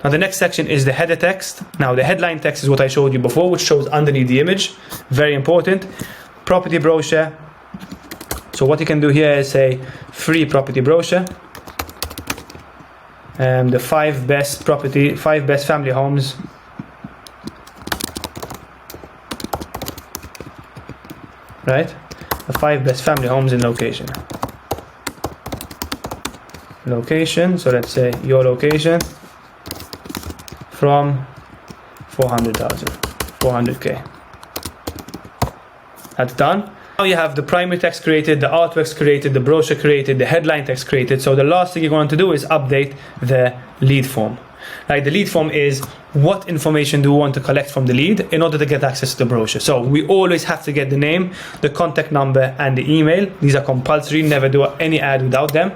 Now the next section is the header text. Now the headline text is what I showed you before, which shows underneath the image. Very important. Property brochure. So what you can do here is say free property brochure. The 5 best family homes right? The 5 best family homes in location. So let's say your location from 400K. That's done. Now you have the primary text created, the artworks created, the brochure created, the headline text created. So the last thing you're going to do is update the lead form. Right? The lead form is what information do we want to collect from the lead in order to get access to the brochure. So we always have to get the name, the contact number, and the email. These are compulsory, never do any ad without them.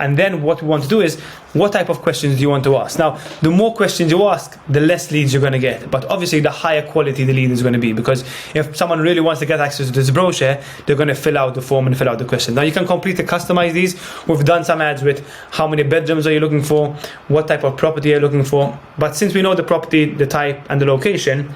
And then what we want to do is, what type of questions do you want to ask? Now, the more questions you ask, the less leads you're going to get. But obviously, the higher quality the lead is going to be, because if someone really wants to get access to this brochure, they're going to fill out the form and fill out the questions. Now, you can completely customize these. We've done some ads with how many bedrooms are you looking for, what type of property are you looking for. But since we know the property, the type, and the location,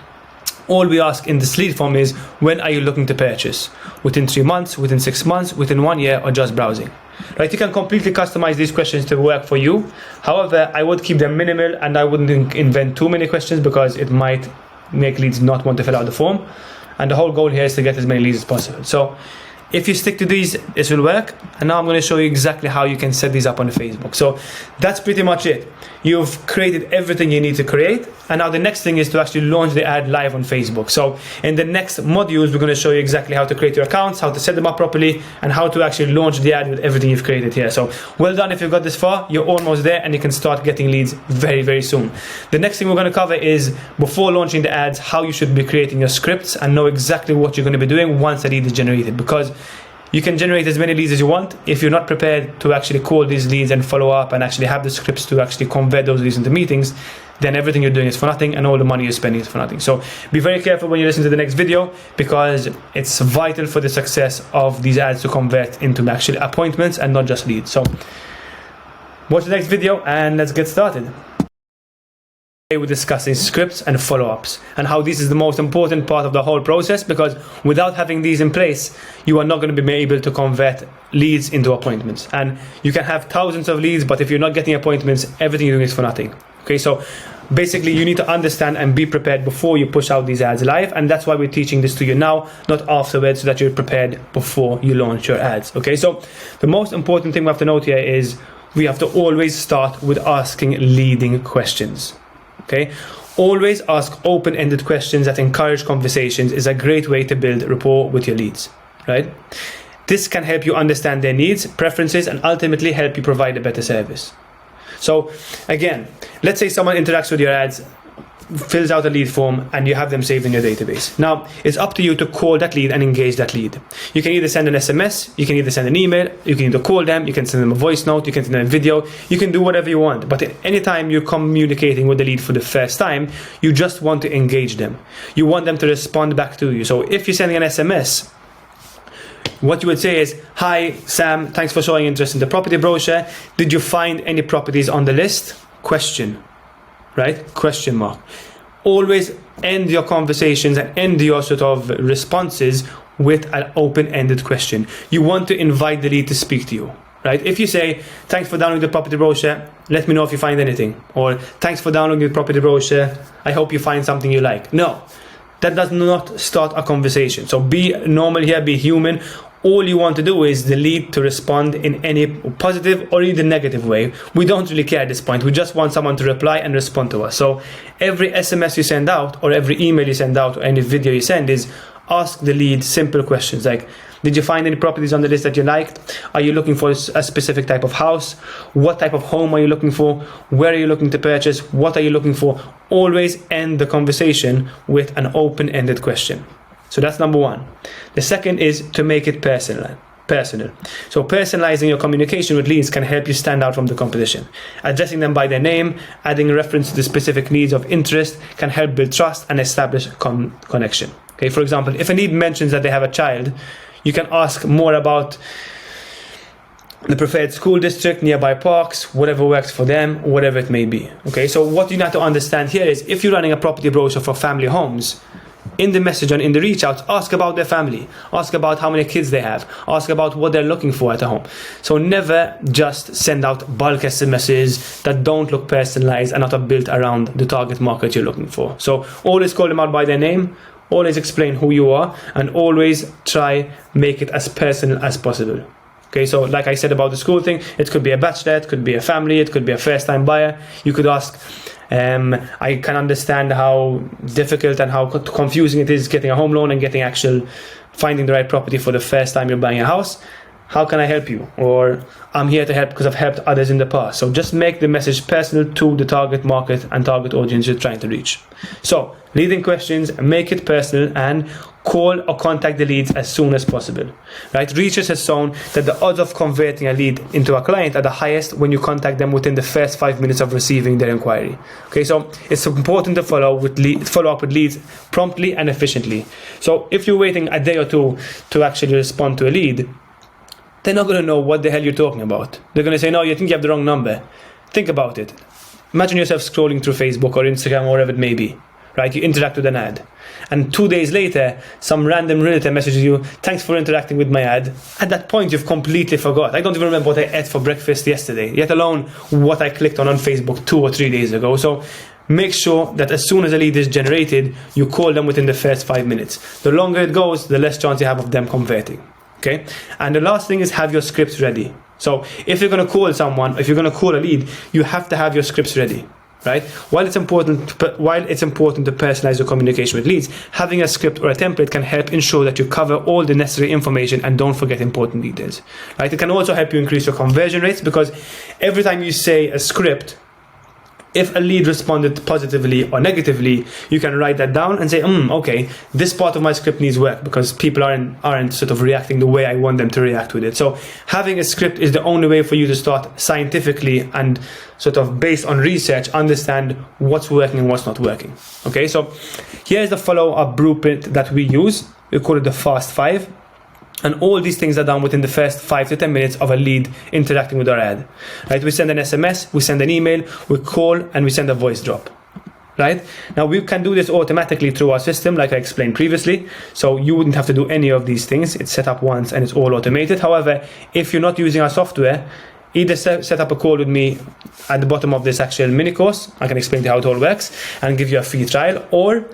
all we ask in this lead form is, when are you looking to purchase? Within 3 months, within 6 months, within 1 year, or just browsing? Right? You can completely customize these questions to work for you. However, I would keep them minimal, and I wouldn't invent too many questions, because it might make leads not want to fill out the form. And the whole goal here is to get as many leads as possible. So if you stick to these, this will work. And now I'm going to show you exactly how you can set these up on Facebook. So that's pretty much it. You've created everything you need to create. And now the next thing is to actually launch the ad live on Facebook. So in the next modules, we're going to show you exactly how to create your accounts, how to set them up properly, and how to actually launch the ad with everything you've created here. So well done if you've got this far. You're almost there, and you can start getting leads very, very soon. The next thing we're going to cover is, before launching the ads, how you should be creating your scripts and know exactly what you're going to be doing once a lead is generated. Because you can generate as many leads as you want. If you're not prepared to actually call these leads and follow up and actually have the scripts to actually convert those leads into meetings, then everything you're doing is for nothing, and all the money you're spending is for nothing. So be very careful when you listen to the next video, because it's vital for the success of these ads to convert into actually appointments and not just leads. So watch the next video and let's get started. We're discussing scripts and follow-ups, and how this is the most important part of the whole process, because without having these in place, you are not going to be able to convert leads into appointments. And you can have thousands of leads, but if you're not getting appointments, everything you're doing is for nothing. Okay, so basically you need to understand and be prepared before you push out these ads live, and that's why we're teaching this to you now, not afterwards, so that you're prepared before you launch your ads. Okay, so the most important thing we have to note here is, we have to always start with asking leading questions. Okay, always ask open-ended questions that encourage conversations is a great way to build rapport with your leads, right? This can help you understand their needs, preferences, and ultimately help you provide a better service. So again, let's say someone interacts with your ads, fills out a lead form, and you have them saved in your database. Now, it's up to you to call that lead and engage that lead. You can either send an SMS, you can either send an email, you can either call them, you can send them a voice note, you can send them a video, you can do whatever you want. But anytime you're communicating with the lead for the first time, you just want to engage them. You want them to respond back to you. So if you're sending an SMS, what you would say is, "Hi, Sam, thanks for showing interest in the property brochure. Did you find any properties on the list?" Question. Right? Question mark. Always end your conversations and end your sort of responses with an open-ended question. You want to invite the lead to speak to you, right? If you say, "Thanks for downloading the property brochure, let me know if you find anything," or "Thanks for downloading the property brochure, I hope you find something you like." No, that does not start a conversation. So be normal here, be human. All you want to do is the lead to respond in any positive or even negative way. We don't really care at this point. We just want someone to reply and respond to us. So every SMS you send out, or every email you send out, or any video you send, is ask the lead simple questions like, "Did you find any properties on the list that you liked? Are you looking for a specific type of house? What type of home are you looking for? Where are you looking to purchase? What are you looking for?" Always end the conversation with an open-ended question. So that's number one. The second is to make it personal. So personalizing your communication with leads can help you stand out from the competition. Addressing them by their name, adding a reference to the specific needs of interest can help build trust and establish connection. Okay, for example, if a lead mentions that they have a child, you can ask more about the preferred school district, nearby parks, whatever works for them, whatever it may be. Okay, so what you need to understand here is, if you're running a property brochure for family homes, in the message and in the reach out, ask about their family, ask about how many kids they have, ask about what they're looking for at a home. So never just send out bulk SMSs that don't look personalized and not are built around the target market you're looking for. So always call them out by their name, always explain who you are, and always try make it as personal as possible. Okay, so like I said about the school thing, it could be a bachelor, it could be a family, it could be a first-time buyer. You could ask, I can understand how difficult and how confusing it is getting a home loan and finding the right property for the first time you're buying a house. how can I help you? Or I'm here to help because I've helped others in the past. So just make the message personal to the target market and target audience you're trying to reach. So leading questions, make it personal, and call or contact the leads as soon as possible. Right? Research has shown that the odds of converting a lead into a client are the highest when you contact them within the first 5 minutes of receiving their inquiry. Okay, so it's important to follow up with leads promptly and efficiently. So if you're waiting a day or two to actually respond to a lead, they're not going to know what the hell you're talking about. They're going to say, no, you think you have the wrong number. Think about it. Imagine yourself scrolling through Facebook or Instagram or whatever it may be, right? You interact with an ad. And 2 days later, some random realtor messages you, thanks for interacting with my ad. At that point, you've completely forgot. I don't even remember what I ate for breakfast yesterday, let alone what I clicked on Facebook 2 or 3 days ago. So make sure that as soon as a lead is generated, you call them within the first 5 minutes. The longer it goes, the less chance you have of them converting. Okay, and the last thing is have your scripts ready. So if you're going to call someone, if you're going to call a lead, you have to have your scripts ready, right? While it's important to personalize your communication with leads, having a script or a template can help ensure that you cover all the necessary information and don't forget important details, right? It can also help you increase your conversion rates, because every time you say a script, if a lead responded positively or negatively, you can write that down and say, okay, this part of my script needs work because people aren't sort of reacting the way I want them to react with it. So having a script is the only way for you to start scientifically and sort of based on research, understand what's working and what's not working. Okay, so here's the follow-up blueprint that we use. We call it the Fast 5. And all these things are done within the first 5 to 10 minutes of a lead interacting with our ad. Right? We send an SMS, we send an email, we call, and we send a voice drop. Right? Now we can do this automatically through our system, like I explained previously. So you wouldn't have to do any of these things. It's set up once and it's all automated. However, if you're not using our software, either set up a call with me at the bottom of this actual mini course. I can explain to you how it all works and give you a free trial, or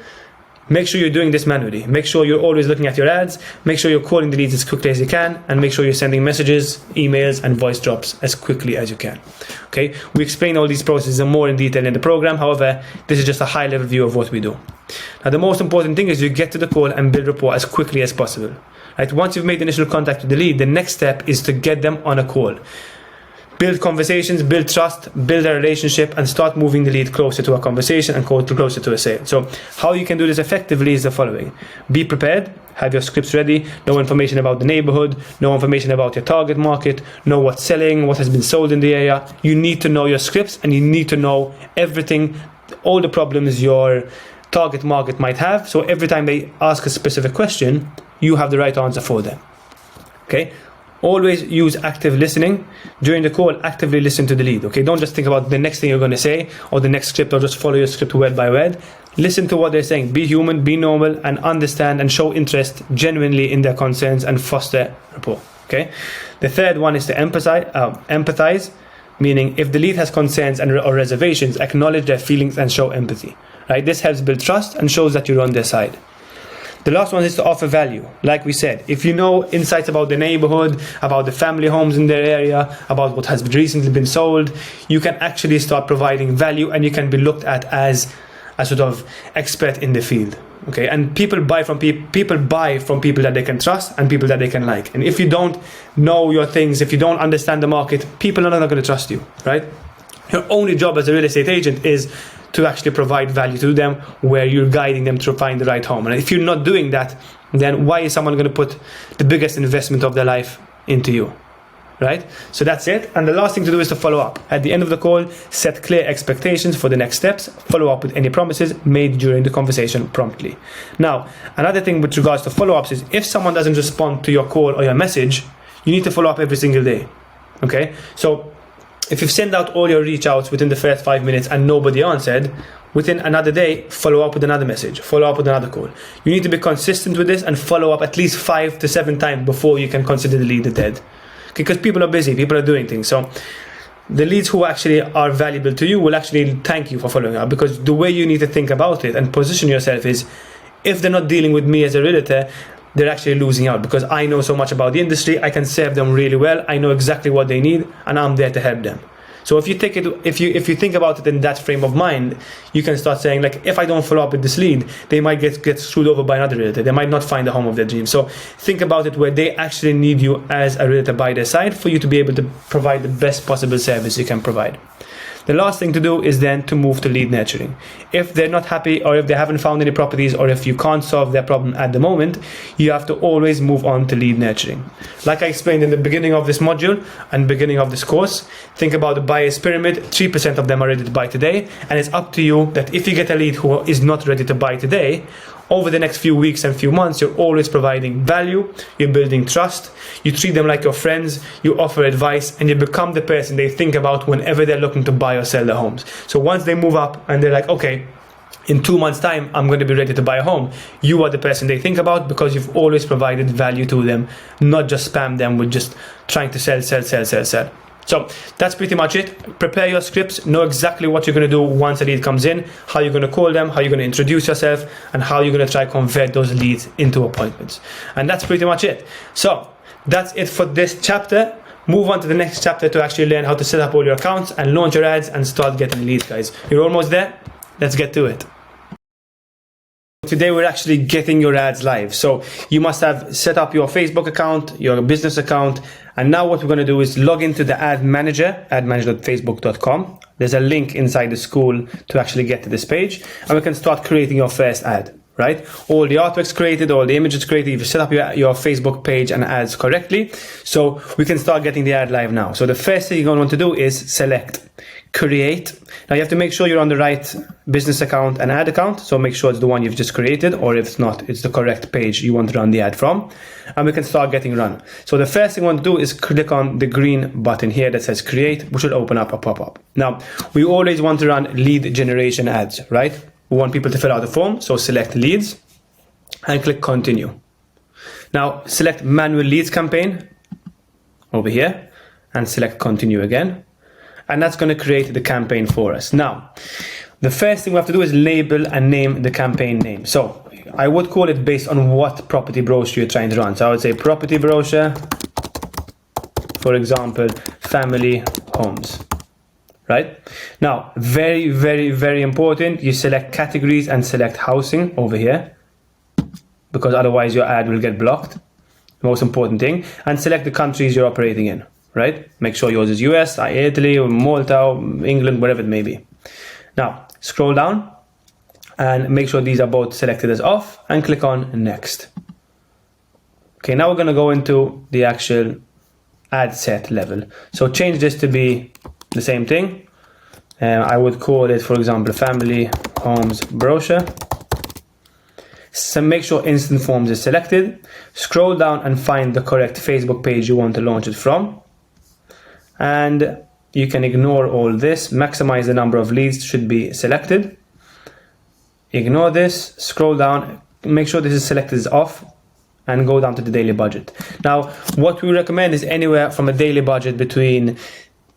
make sure you're doing this manually. Make sure you're always looking at your ads. Make sure you're calling the leads as quickly as you can, and make sure you're sending messages, emails, and voice drops as quickly as you can. Okay, we explain all these processes more in detail in the program. However, this is just a high-level view of what we do. Now, the most important thing is you get to the call and build rapport as quickly as possible. Right? Once you've made initial contact with the lead, the next step is to get them on a call. Build conversations, build trust, build a relationship, and start moving the lead closer to a conversation and closer to a sale. So how you can do this effectively is the following. Be prepared, have your scripts ready, know information about the neighborhood, know information about your target market, know what's selling, what has been sold in the area. You need to know your scripts, and you need to know everything, all the problems your target market might have. So every time they ask a specific question, you have the right answer for them. Okay? Always use active listening. During the call, actively listen to the lead. Okay, don't just think about the next thing you're going to say or the next script, or just follow your script word by word. Listen to what they're saying. Be human, be normal, and understand and show interest genuinely in their concerns and foster rapport. Okay. The third one is to empathize, meaning if the lead has concerns or reservations, acknowledge their feelings and show empathy. Right. This helps build trust and shows that you're on their side. The last one is to offer value. Like we said, if you know insights about the neighborhood, about the family homes in their area, about what has recently been sold, you can actually start providing value, and you can be looked at as a sort of expert in the field. Okay, and people buy from people that they can trust and people that they can like. And if you don't know your things, if you don't understand the market, people are not going to trust you, right? Your only job as a real estate agent is to actually provide value to them, where you're guiding them to find the right home. And if you're not doing that, then why is someone going to put the biggest investment of their life into you? Right? So that's it. And the last thing to do is to follow up. At the end of the call, set clear expectations for the next steps. Follow up with any promises made during the conversation promptly. Now, another thing with regards to follow-ups is if someone doesn't respond to your call or your message, you need to follow up every single day. Okay? So if you've sent out all your reach outs within the first 5 minutes and nobody answered, within another day, follow up with another message, follow up with another call. You need to be consistent with this and follow up at least 5 to 7 times before you can consider the lead dead. Because people are busy, people are doing things. So the leads who actually are valuable to you will actually thank you for following up, because the way you need to think about it and position yourself is, if they're not dealing with me as a realtor, they're actually losing out, because I know so much about the industry, I can serve them really well, I know exactly what they need, and I'm there to help them. So if you think about it in that frame of mind, you can start saying, like, if I don't follow up with this lead, they might get screwed over by another realtor. They might not find the home of their dreams. So think about it where they actually need you as a realtor by their side for you to be able to provide the best possible service you can provide. The last thing to do is then to move to lead nurturing. If they're not happy, or if they haven't found any properties, or if you can't solve their problem at the moment, you have to always move on to lead nurturing. Like I explained in the beginning of this module and beginning of this course, think about the buyer's pyramid. 3% of them are ready to buy today, and it's up to you that if you get a lead who is not ready to buy today, over the next few weeks and few months, you're always providing value, you're building trust, you treat them like your friends, you offer advice, and you become the person they think about whenever they're looking to buy or sell their homes. So once they move up and they're like, okay, in 2 months' time, I'm going to be ready to buy a home, you are the person they think about because you've always provided value to them, not just spam them with just trying to sell. So that's pretty much it. Prepare your scripts, know exactly what you're going to do once a lead comes in, how you're going to call them, how you're going to introduce yourself, and how you're going to try to convert those leads into appointments. And that's pretty much it. So that's it for this chapter. Move on to the next chapter to actually learn how to set up all your accounts and launch your ads and start getting leads, guys. You're almost there. Let's get to it. Today we're actually getting your ads live. So you must have set up your Facebook account, your business account, and now what we're going to do is log into the ad manager, admanager.facebook.com. There's a link inside the school to actually get to this page, and we can start creating your first ad, right? All the artworks created, all the images created, you've set up your Facebook page and ads correctly. So we can start getting the ad live now. So the first thing you're going to want to do is select create. Now you have to make sure you're on the right business account and ad account, so make sure it's the one you've just created, or if it's not, it's the correct page you want to run the ad from, and we can start getting run. So the first thing we want to do is click on the green button here that says create, which will open up a pop-up. Now we always want to run lead generation ads, right? We want people to fill out the form, so select leads and click continue. Now select manual leads campaign over here and select continue again. And that's going to create the campaign for us. Now, the first thing we have to do is label and name the campaign name. So I would call it based on what property brochure you're trying to run. So I would say property brochure, for example, family homes, right? Now, very, very, very important, you select categories and select housing over here, because otherwise your ad will get blocked. Most important thing. And select the countries you're operating in. Right? Make sure yours is US, Italy, or Malta, England, whatever it may be. Now, scroll down and make sure these are both selected as off and click on next. Okay, now we're going to go into the actual ad set level. So change this to be the same thing. I would call it, for example, family homes brochure. So make sure instant forms is selected. Scroll down and find the correct Facebook page you want to launch it from. And you can ignore all this. Maximize the number of leads should be selected. Ignore this, scroll down, make sure this is selected as off, and go down to the daily budget. Now, what we recommend is anywhere from a daily budget between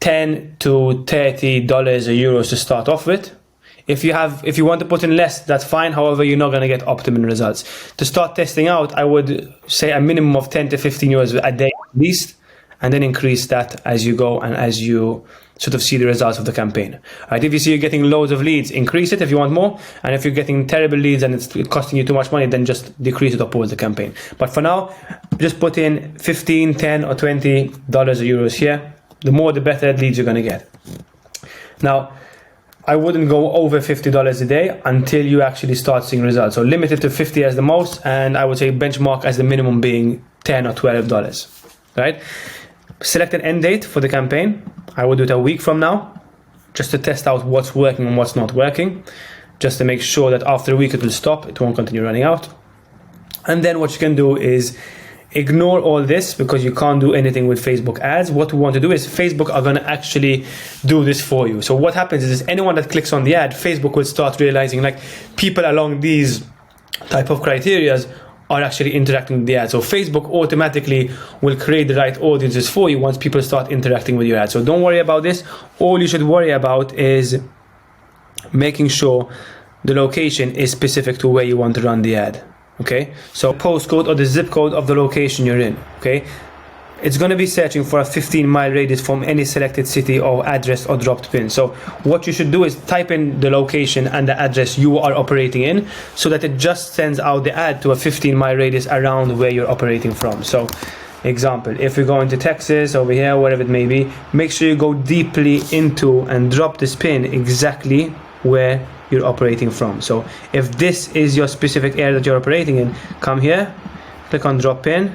$10 to $30 or euros to start off with. If you want to put in less, that's fine. However, you're not going to get optimum results. To start testing out, I would say a minimum of 10 to 15 euros a day at least, and then increase that as you go and as you sort of see the results of the campaign. Right? If you see you're getting loads of leads, increase it if you want more. And if you're getting terrible leads and it's costing you too much money, then just decrease it or pause the campaign. But for now, just put in 15, 10 or $20 or euros here. The more, the better leads you're going to get. Now, I wouldn't go over $50 a day until you actually start seeing results. So limit it to 50 as the most, and I would say benchmark as the minimum being $10 or $12, right? Select an end date for the campaign. I will do it a week from now, just to test out what's working and what's not working, just to make sure that after a week it will stop, it won't continue running out. And then what you can do is ignore all this, because you can't do anything with Facebook ads. What we want to do is Facebook are going to actually do this for you. So what happens is anyone that clicks on the ad, Facebook will start realizing like people along these type of criterias are actually interacting with the ad. So Facebook automatically will create the right audiences for you once people start interacting with your ad. So don't worry about this. All you should worry about is making sure the location is specific to where you want to run the ad. Okay, so postcode or the zip code of the location you're in. Okay, it's going to be searching for a 15-mile radius from any selected city or address or dropped pin. So what you should do is type in the location and the address you are operating in, so that it just sends out the ad to a 15-mile radius around where you're operating from. So example, if we go into Texas, over here, wherever it may be, make sure you go deeply into and drop this pin exactly where you're operating from. So if this is your specific area that you're operating in, come here, click on drop pin,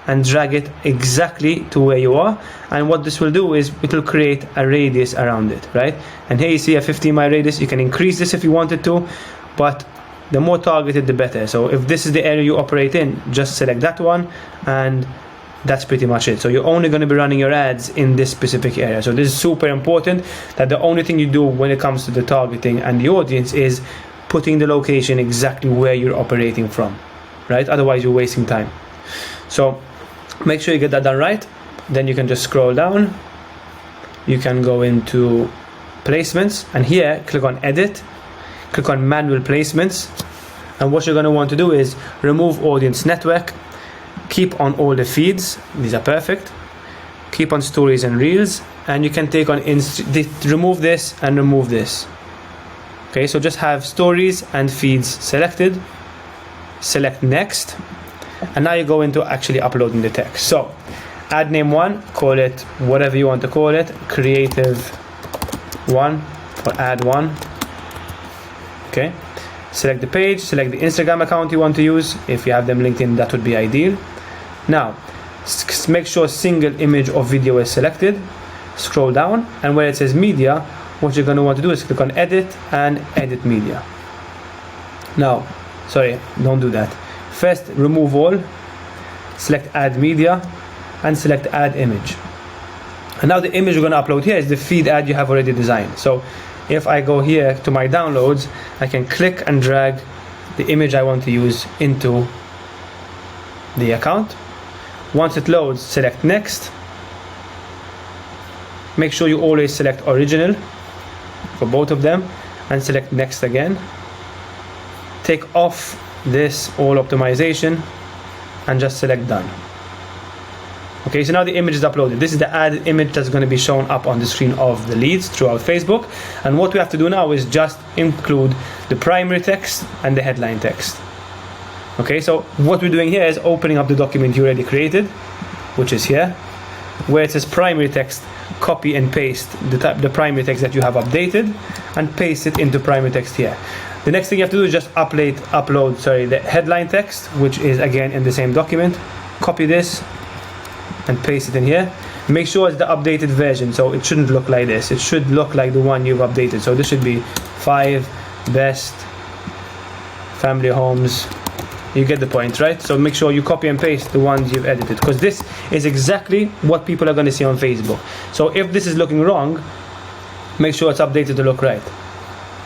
and drag it exactly to where you are. And what this will do is it will create a radius around it, right? And here you see a 15-mile radius. You can increase this if you wanted to, but the more targeted the better. So if this is the area you operate in, just select that one, and that's pretty much it. So you're only going to be running your ads in this specific area. So this is super important, that the only thing you do when it comes to the targeting and the audience is putting the location exactly where you're operating from, right? Otherwise you're wasting time. So make sure you get that done right. Then you can just scroll down. You can go into placements, and here click on edit, click on manual placements, and what you're going to want to do is remove audience network, keep on all the feeds, these are perfect, keep on stories and reels, and you can take on remove this and remove this. Okay, so just have stories and feeds selected, select next, and now you go into actually uploading the text. So ad name 1, call it whatever you want to call it, creative 1 or ad 1. Okay, select the page, select the Instagram account you want to use. If you have them linked in, that would be ideal. Now make sure single image or video is selected, scroll down, and where it says media, what you're going to want to do is click on edit and edit media. Now, sorry, don't do that. First, remove all, select add media, and select add image. And now the image we're going to upload here is the feed ad you have already designed. So if I go here to my downloads, I can click and drag the image I want to use into the account. Once it loads, select next. Make sure you always select original for both of them, and select next again. Take off this all optimization and just select done. Okay, so now the image is uploaded. This is the added image that's going to be shown up on the screen of the leads throughout Facebook. And what we have to do now is just include the primary text and the headline text. Okay, so what we're doing here is opening up the document you already created, which is here, where it says primary text. Copy and paste the primary text that you have updated and paste it into primary text here. The next thing you have to do is just upload the headline text, which is again in the same document. Copy this and paste it in here. Make sure it's the updated version, so it shouldn't look like this. It should look like the one you've updated. So this should be 5 best family homes. You get the point, right? So make sure you copy and paste the ones you've edited, because this is exactly what people are going to see on Facebook. So if this is looking wrong, make sure it's updated to look right.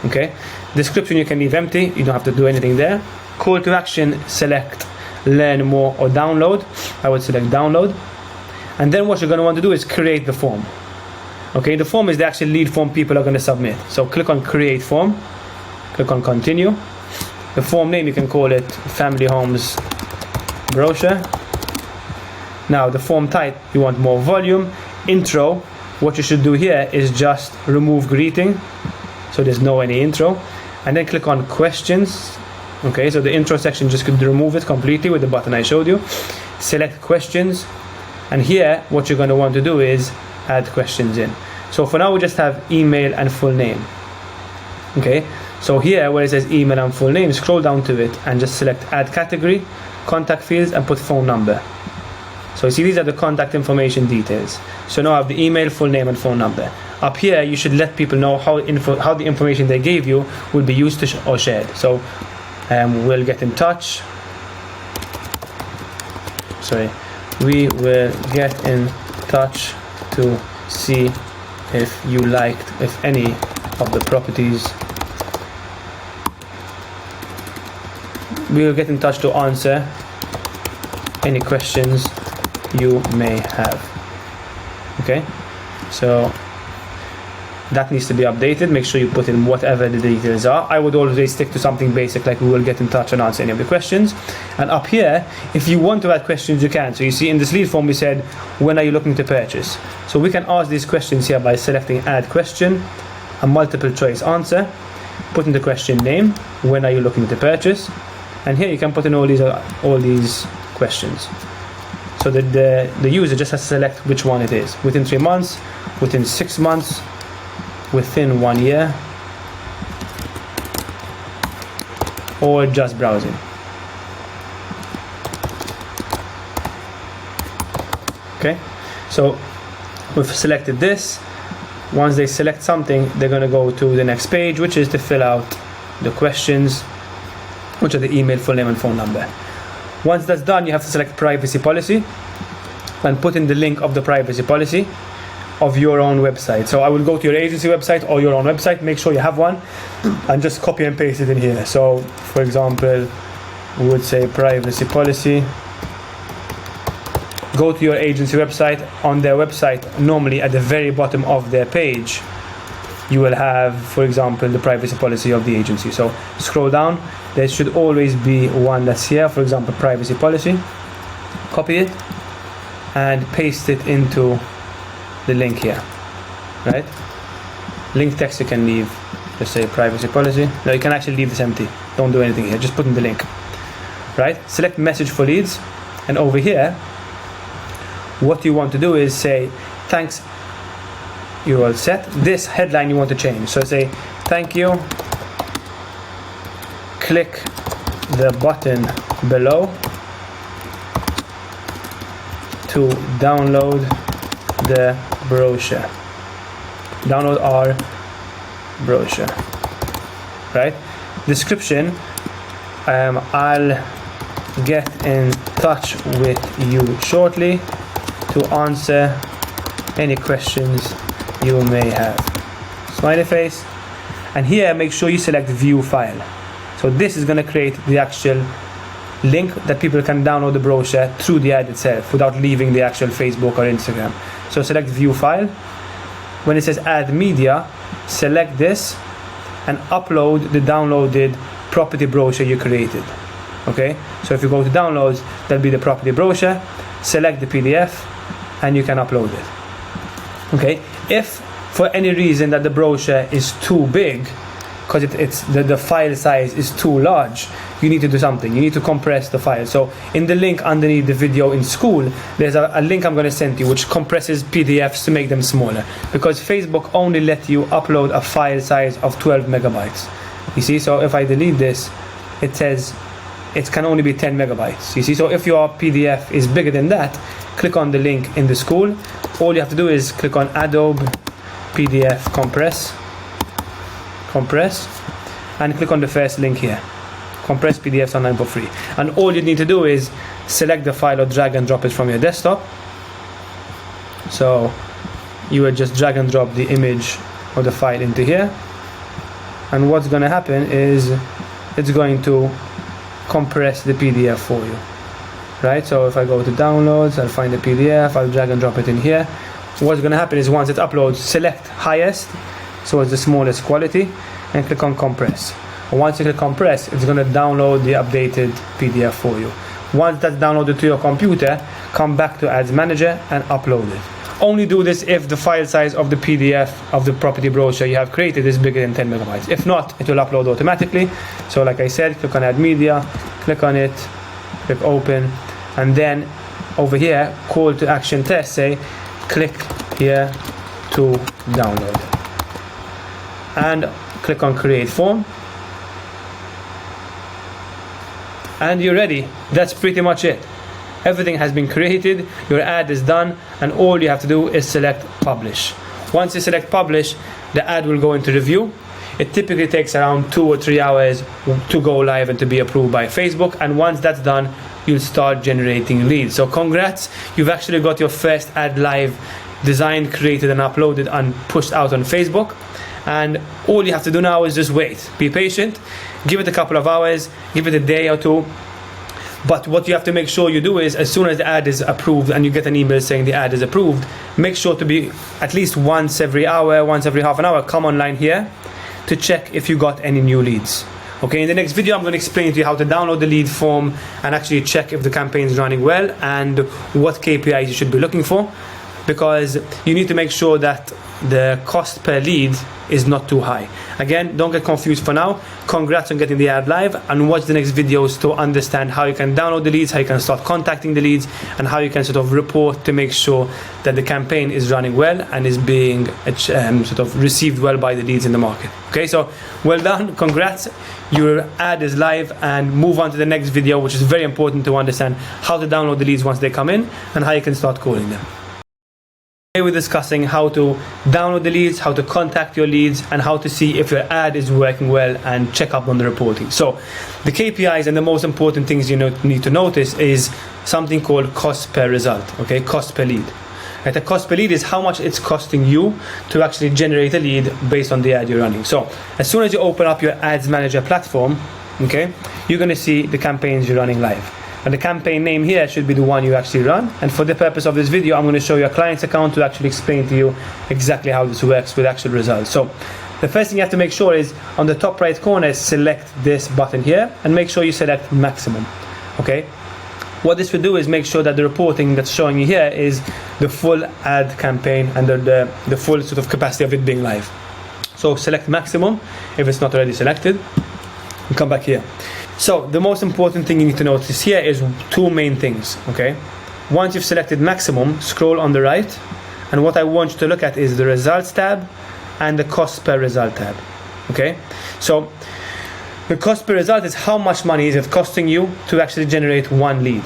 Okay, description you can leave empty, you don't have to do anything there. Call to action, select learn more or download. I would select download. And then what you're going to want to do is create the form. Okay, the form is the actual lead form people are going to submit. So click on create form, click on continue. The form name, you can call it Family Homes Brochure. Now the form type, you want more volume. Intro, what you should do here is just remove greeting, so there's no any intro, and then click on questions. Okay, so the intro section, just could remove it completely with the button I showed you. Select questions, and here what you're going to want to do is add questions in. So for now we just have email and full name. Okay, so here where it says email and full name, scroll down to it and just select add category, contact fields, and put phone number. So you see these are the contact information details. So now I have the email, full name, and phone number. Up here you should let people know how the information they gave you will be used to or shared. So we'll get in touch. We will get in touch to see if you liked any of the properties. We will get in touch to answer any questions you may have. Okay, so that needs to be updated. Make sure you put in whatever the details are. I would always stick to something basic, like we will get in touch and answer any of the questions. And up here, if you want to add questions, you can. So you see in this lead form we said, when are you looking to purchase? So we can ask these questions here by selecting add question, a multiple choice answer, put in the question name, when are you looking to purchase, and here you can put in all these questions. So that the user just has to select which one it is. Within 3 months, within 6 months, within 1 year, or just browsing. Okay, so we've selected this. Once they select something, they're going to go to the next page, which is to fill out the questions, which are the email, full name and phone number. Once that's done, you have to select privacy policy and put in the link of the privacy policy of your own website. So I will go to your agency website or your own website, make sure you have one, and just copy and paste it in here. So for example, we would say privacy policy. Go to your agency website. On their website, normally at the very bottom of their page, you will have, for example, the privacy policy of the agency. So scroll down, there should always be one that's here, for example, privacy policy. Copy it and paste it into the link here, right? Link text you can leave, just say privacy policy. No, you can actually leave this empty. Don't do anything here, just put in the link, right? Select message for leads, and over here, what you want to do is say, thanks, you're all set. This headline you want to change. So say, thank you, click the button below to download the brochure. Download our brochure, right? Description, I'll get in touch with you shortly to answer any questions you may have. Smiley face. And here make sure you select view file. So this is going to create the actual link that people can download the brochure through the ad itself without leaving the actual Facebook or Instagram. So select view file. When it says add media, select this and upload the downloaded property brochure you created. Okay, so if you go to downloads, that'll be the property brochure. Select the PDF and you can upload it. Okay, if for any reason that the brochure is too big, because the file size is too large, you need to do something. You need to compress the file. So in the link underneath the video in school, there's a link I'm going to send you which compresses PDFs to make them smaller, because Facebook only let you upload a file size of 12 megabytes. You see, so if I delete this, it says it can only be 10 megabytes. You see, so if your PDF is bigger than that, click on the link in the school. All you have to do is click on Adobe PDF compress, and click on the first link here, compress PDFs online for free. And all you need to do is select the file or drag and drop it from your desktop. So you would just drag and drop the image or the file into here, and what's going to happen is it's going to compress the PDF for you, right? So if I go to downloads, I'll find the PDF, I'll drag and drop it in here. What's going to happen is once it uploads, select highest, so it's the smallest quality, and click on compress. And once you click compress, it's going to download the updated PDF for you. Once that's downloaded to your computer, come back to Ads Manager and upload it. Only do this if the file size of the PDF of the property brochure you have created is bigger than 10 megabytes. If not, it will upload automatically. So like I said, click on Add Media, click on it, click Open, and then over here, call to action test, say click here to download. And click on Create Form. And you're ready. That's pretty much it. Everything has been created, your ad is done, and all you have to do is select Publish. Once you select Publish, the ad will go into review. It typically takes around 2 or 3 hours to go live and to be approved by Facebook, and once that's done, you'll start generating leads. So congrats, you've actually got your first ad live, designed, created and uploaded and pushed out on Facebook. And all you have to do now is just wait. Be patient, give it a couple of hours, give it a day or two. But what you have to make sure you do is, as soon as the ad is approved and you get an email saying the ad is approved, make sure to be at least once every hour, once every half an hour, come online here to check if you got any new leads. Okay, in the next video I'm going to explain to you how to download the lead form and actually check if the campaign is running well and what KPIs you should be looking for, because you need to make sure that the cost per lead is not too high. Again, don't get confused for now. Congrats on getting the ad live, and watch the next videos to understand how you can download the leads, how you can start contacting the leads, and how you can sort of report to make sure that the campaign is running well and is being sort of received well by the leads in the market. Okay, so well done, congrats, your ad is live, and move on to the next video, which is very important to understand how to download the leads once they come in and how you can start calling them. Today we're discussing how to download the leads, how to contact your leads, and how to see if your ad is working well and check up on the reporting. So the KPIs and the most important things you need to notice is something called cost per result, okay, cost per lead. Right, the cost per lead is how much it's costing you to actually generate a lead based on the ad you're running. So as soon as you open up your ads manager platform, okay, you're going to see the campaigns you're running live. And the campaign name here should be the one you actually run. And for the purpose of this video, I'm going to show you a client's account to actually explain to you exactly how this works with actual results. So the first thing you have to make sure is on the top right corner, select this button here and make sure you select maximum. Okay. What this will do is make sure that the reporting that's showing you here is the full ad campaign and the full sort of capacity of it being live. So select maximum if it's not already selected, and come back here. So the most important thing you need to notice here is two main things, okay? Once you've selected maximum, scroll on the right, and what I want you to look at is the results tab and the cost per result tab, okay? So the cost per result is how much money is it costing you to actually generate one lead.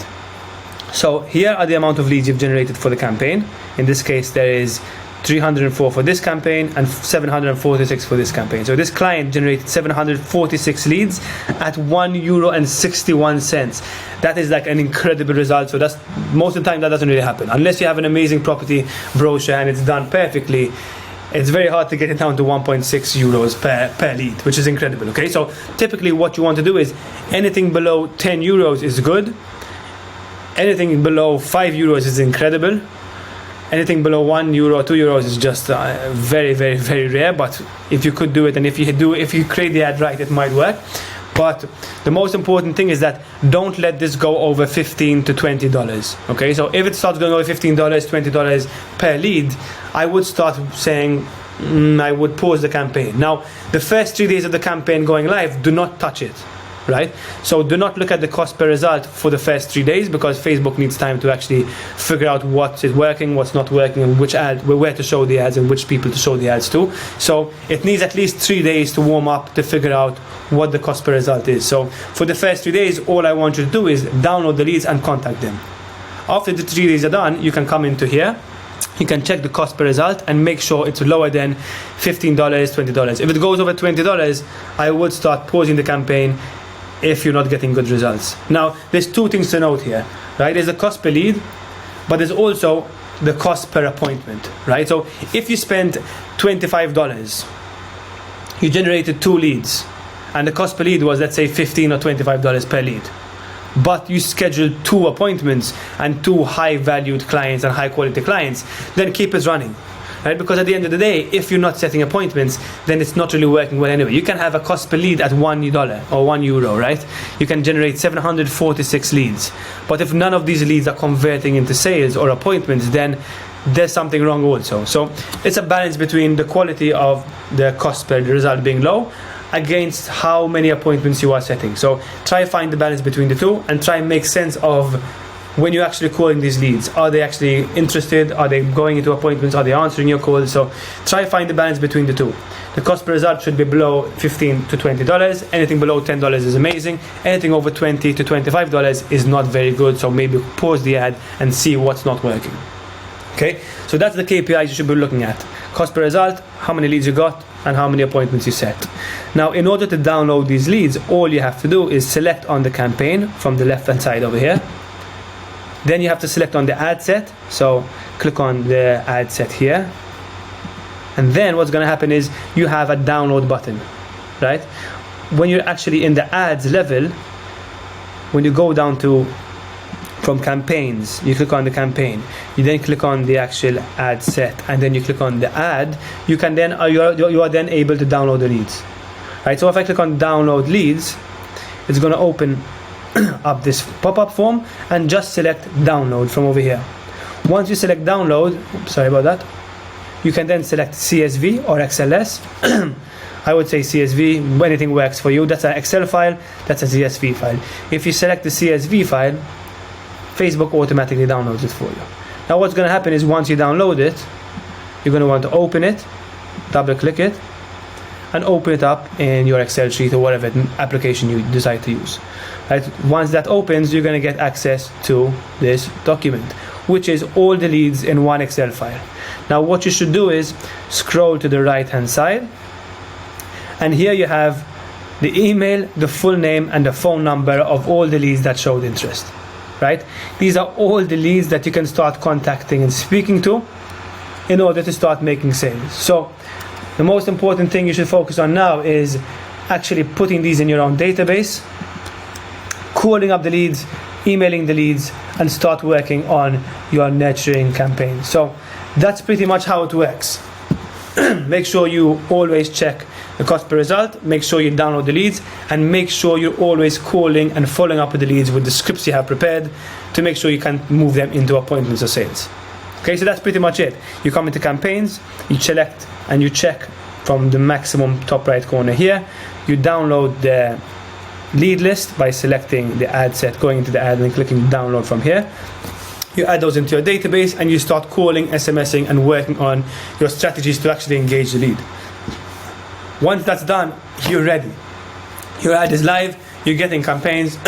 So here are the amount of leads you've generated for the campaign. In this case, there is 304 for this campaign and 746 for this campaign. So this client generated 746 leads at €1.61. That is like an incredible result. So that's most of the time that doesn't really happen unless you have an amazing property brochure and it's done perfectly. It's very hard to get it down to 1.6 euros per lead, which is incredible. Okay, so typically what you want to do is anything below 10 euros is good. Anything below 5 euros is incredible. Anything below €1, €2 is just very, very, very rare. But if you could do it, and if you create the ad right, it might work. But the most important thing is that don't let this go over $15 to $20. Okay, so if it starts going over $15, $20 per lead, I would start saying I would pause the campaign. Now, the first 3 days of the campaign going live, do not touch it. Right? So do not look at the cost per result for the first 3 days, because Facebook needs time to actually figure out what is working, what's not working, and where to show the ads and which people to show the ads to. So it needs at least 3 days to warm up to figure out what the cost per result is. So for the first 3 days, all I want you to do is download the leads and contact them. After the 3 days are done, you can come into here. You can check the cost per result and make sure it's lower than $15, $20. If it goes over $20, I would start pausing the campaign if you're not getting good results. Now, there's two things to note here, right? There's the cost per lead, but there's also the cost per appointment, right? So if you spent $25, you generated 2 leads, and the cost per lead was, let's say, $15 or $25 per lead, but you scheduled 2 appointments and 2 high-valued clients and high-quality clients, then keep it running. Right? Because at the end of the day, if you're not setting appointments, then it's not really working well anyway. You can have a cost per lead at $1 or €1, right? You can generate 746 leads. But if none of these leads are converting into sales or appointments, then there's something wrong also. So it's a balance between the quality of the cost per result being low against how many appointments you are setting. So try find the balance between the two and try and make sense of when you're actually calling these leads. Are they actually interested? Are they going into appointments? Are they answering your calls? So try find the balance between the two. The cost per result should be below $15 to $20. Anything below $10 is amazing. Anything over $20 to $25 is not very good. So maybe pause the ad and see what's not working. Okay, so that's the KPIs you should be looking at. Cost per result, how many leads you got, and how many appointments you set. Now, in order to download these leads, all you have to do is select on the campaign from the left hand side over here. Then you have to select on the ad set. So click on the ad set here. And then what's going to happen is you have a download button, right? When you're actually in the ads level, when you go down to from campaigns, you click on the campaign, you then click on the actual ad set, and then you click on the ad, you can then you are then able to download the leads. Right, so if I click on download leads, it's going to open up this pop-up form, and just select download from over here. Once you select download, sorry about that, you can then select CSV or XLS. I would say CSV, anything works for you. That's an Excel file, that's a CSV file. If you select the CSV file, Facebook automatically downloads it for you. Now what's going to happen is once you download it, you're going to want to open it, double click it, and open it up in your Excel sheet or whatever application you decide to use. Right? Once that opens, you're going to get access to this document, which is all the leads in one Excel file. Now what you should do is scroll to the right hand side, and here you have the email, the full name, and the phone number of all the leads that showed interest. Right? These are all the leads that you can start contacting and speaking to in order to start making sales. So the most important thing you should focus on now is actually putting these in your own database, calling up the leads, emailing the leads, and start working on your nurturing campaign. So that's pretty much how it works. Make sure you always check the cost per result, make sure you download the leads, and make sure you're always calling and following up with the leads with the scripts you have prepared to make sure you can move them into appointments or sales. Okay, so that's pretty much it. You come into campaigns, you select and you check from the maximum top right corner here. You download the lead list by selecting the ad set, going into the ad and clicking download from here. You add those into your database and you start calling, SMSing, and working on your strategies to actually engage the lead. Once that's done, you're ready. Your ad is live, you're getting campaigns.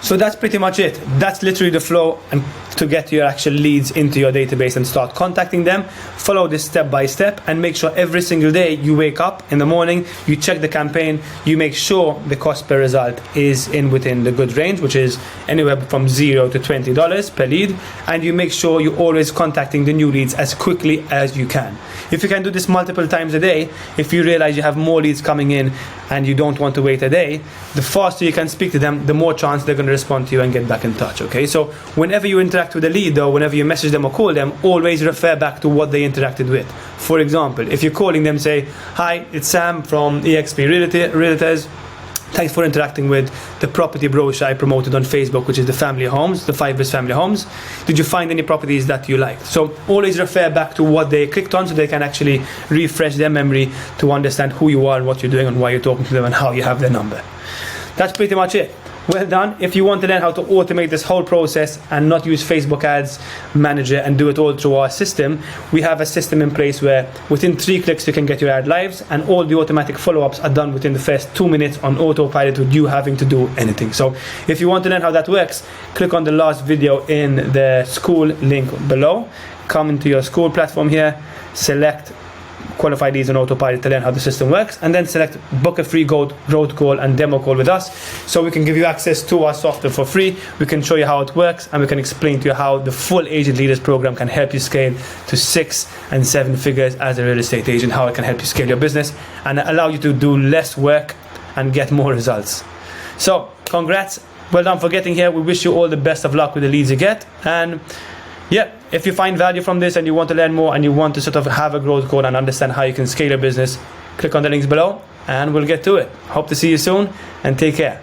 So that's pretty much it. That's literally the flow and to get your actual leads into your database and start contacting them. Follow this step by step and make sure every single day you wake up in the morning, you check the campaign, you make sure the cost per result is within the good range, which is anywhere from $0 to $20 per lead, and you make sure you're always contacting the new leads as quickly as you can. If you can do this multiple times a day, if you realize you have more leads coming in and you don't want to wait a day, the faster you can speak to them, the more chance they're going to respond to you and get back in touch. Okay, so whenever you interact with a lead, though, whenever you message them or call them, always refer back to what they interacted with. For example, if you're calling them, say, "Hi, it's Sam from eXp Realtors. Thanks for interacting with the property brochure I promoted on Facebook, which is the family homes, the 5 best family homes. Did you find any properties that you liked?" So always refer back to what they clicked on so they can actually refresh their memory to understand who you are and what you're doing and why you're talking to them and how you have their number. That's pretty much it. Well done. If you want to learn how to automate this whole process and not use Facebook Ads Manager and do it all through our system, we have a system in place where within 3 clicks you can get your ad live, and all the automatic follow-ups are done within the first 2 minutes on autopilot with you having to do anything. So if you want to learn how that works, click on the last video in the school link below, come into your school platform here, select qualify leads on autopilot to learn how the system works, and then select book a free growth call and demo call with us so we can give you access to our software for free. We can show you how it works and we can explain to you how the full agent leaders program can help you scale to 6 and 7 figures as a real estate agent, how it can help you scale your business and allow you to do less work and get more results. So congrats, well done for getting here. We wish you all the best of luck with the leads you get, and yeah, if you find value from this and you want to learn more and you want to sort of have a growth code and understand how you can scale your business, click on the links below and we'll get to it. Hope to see you soon and take care.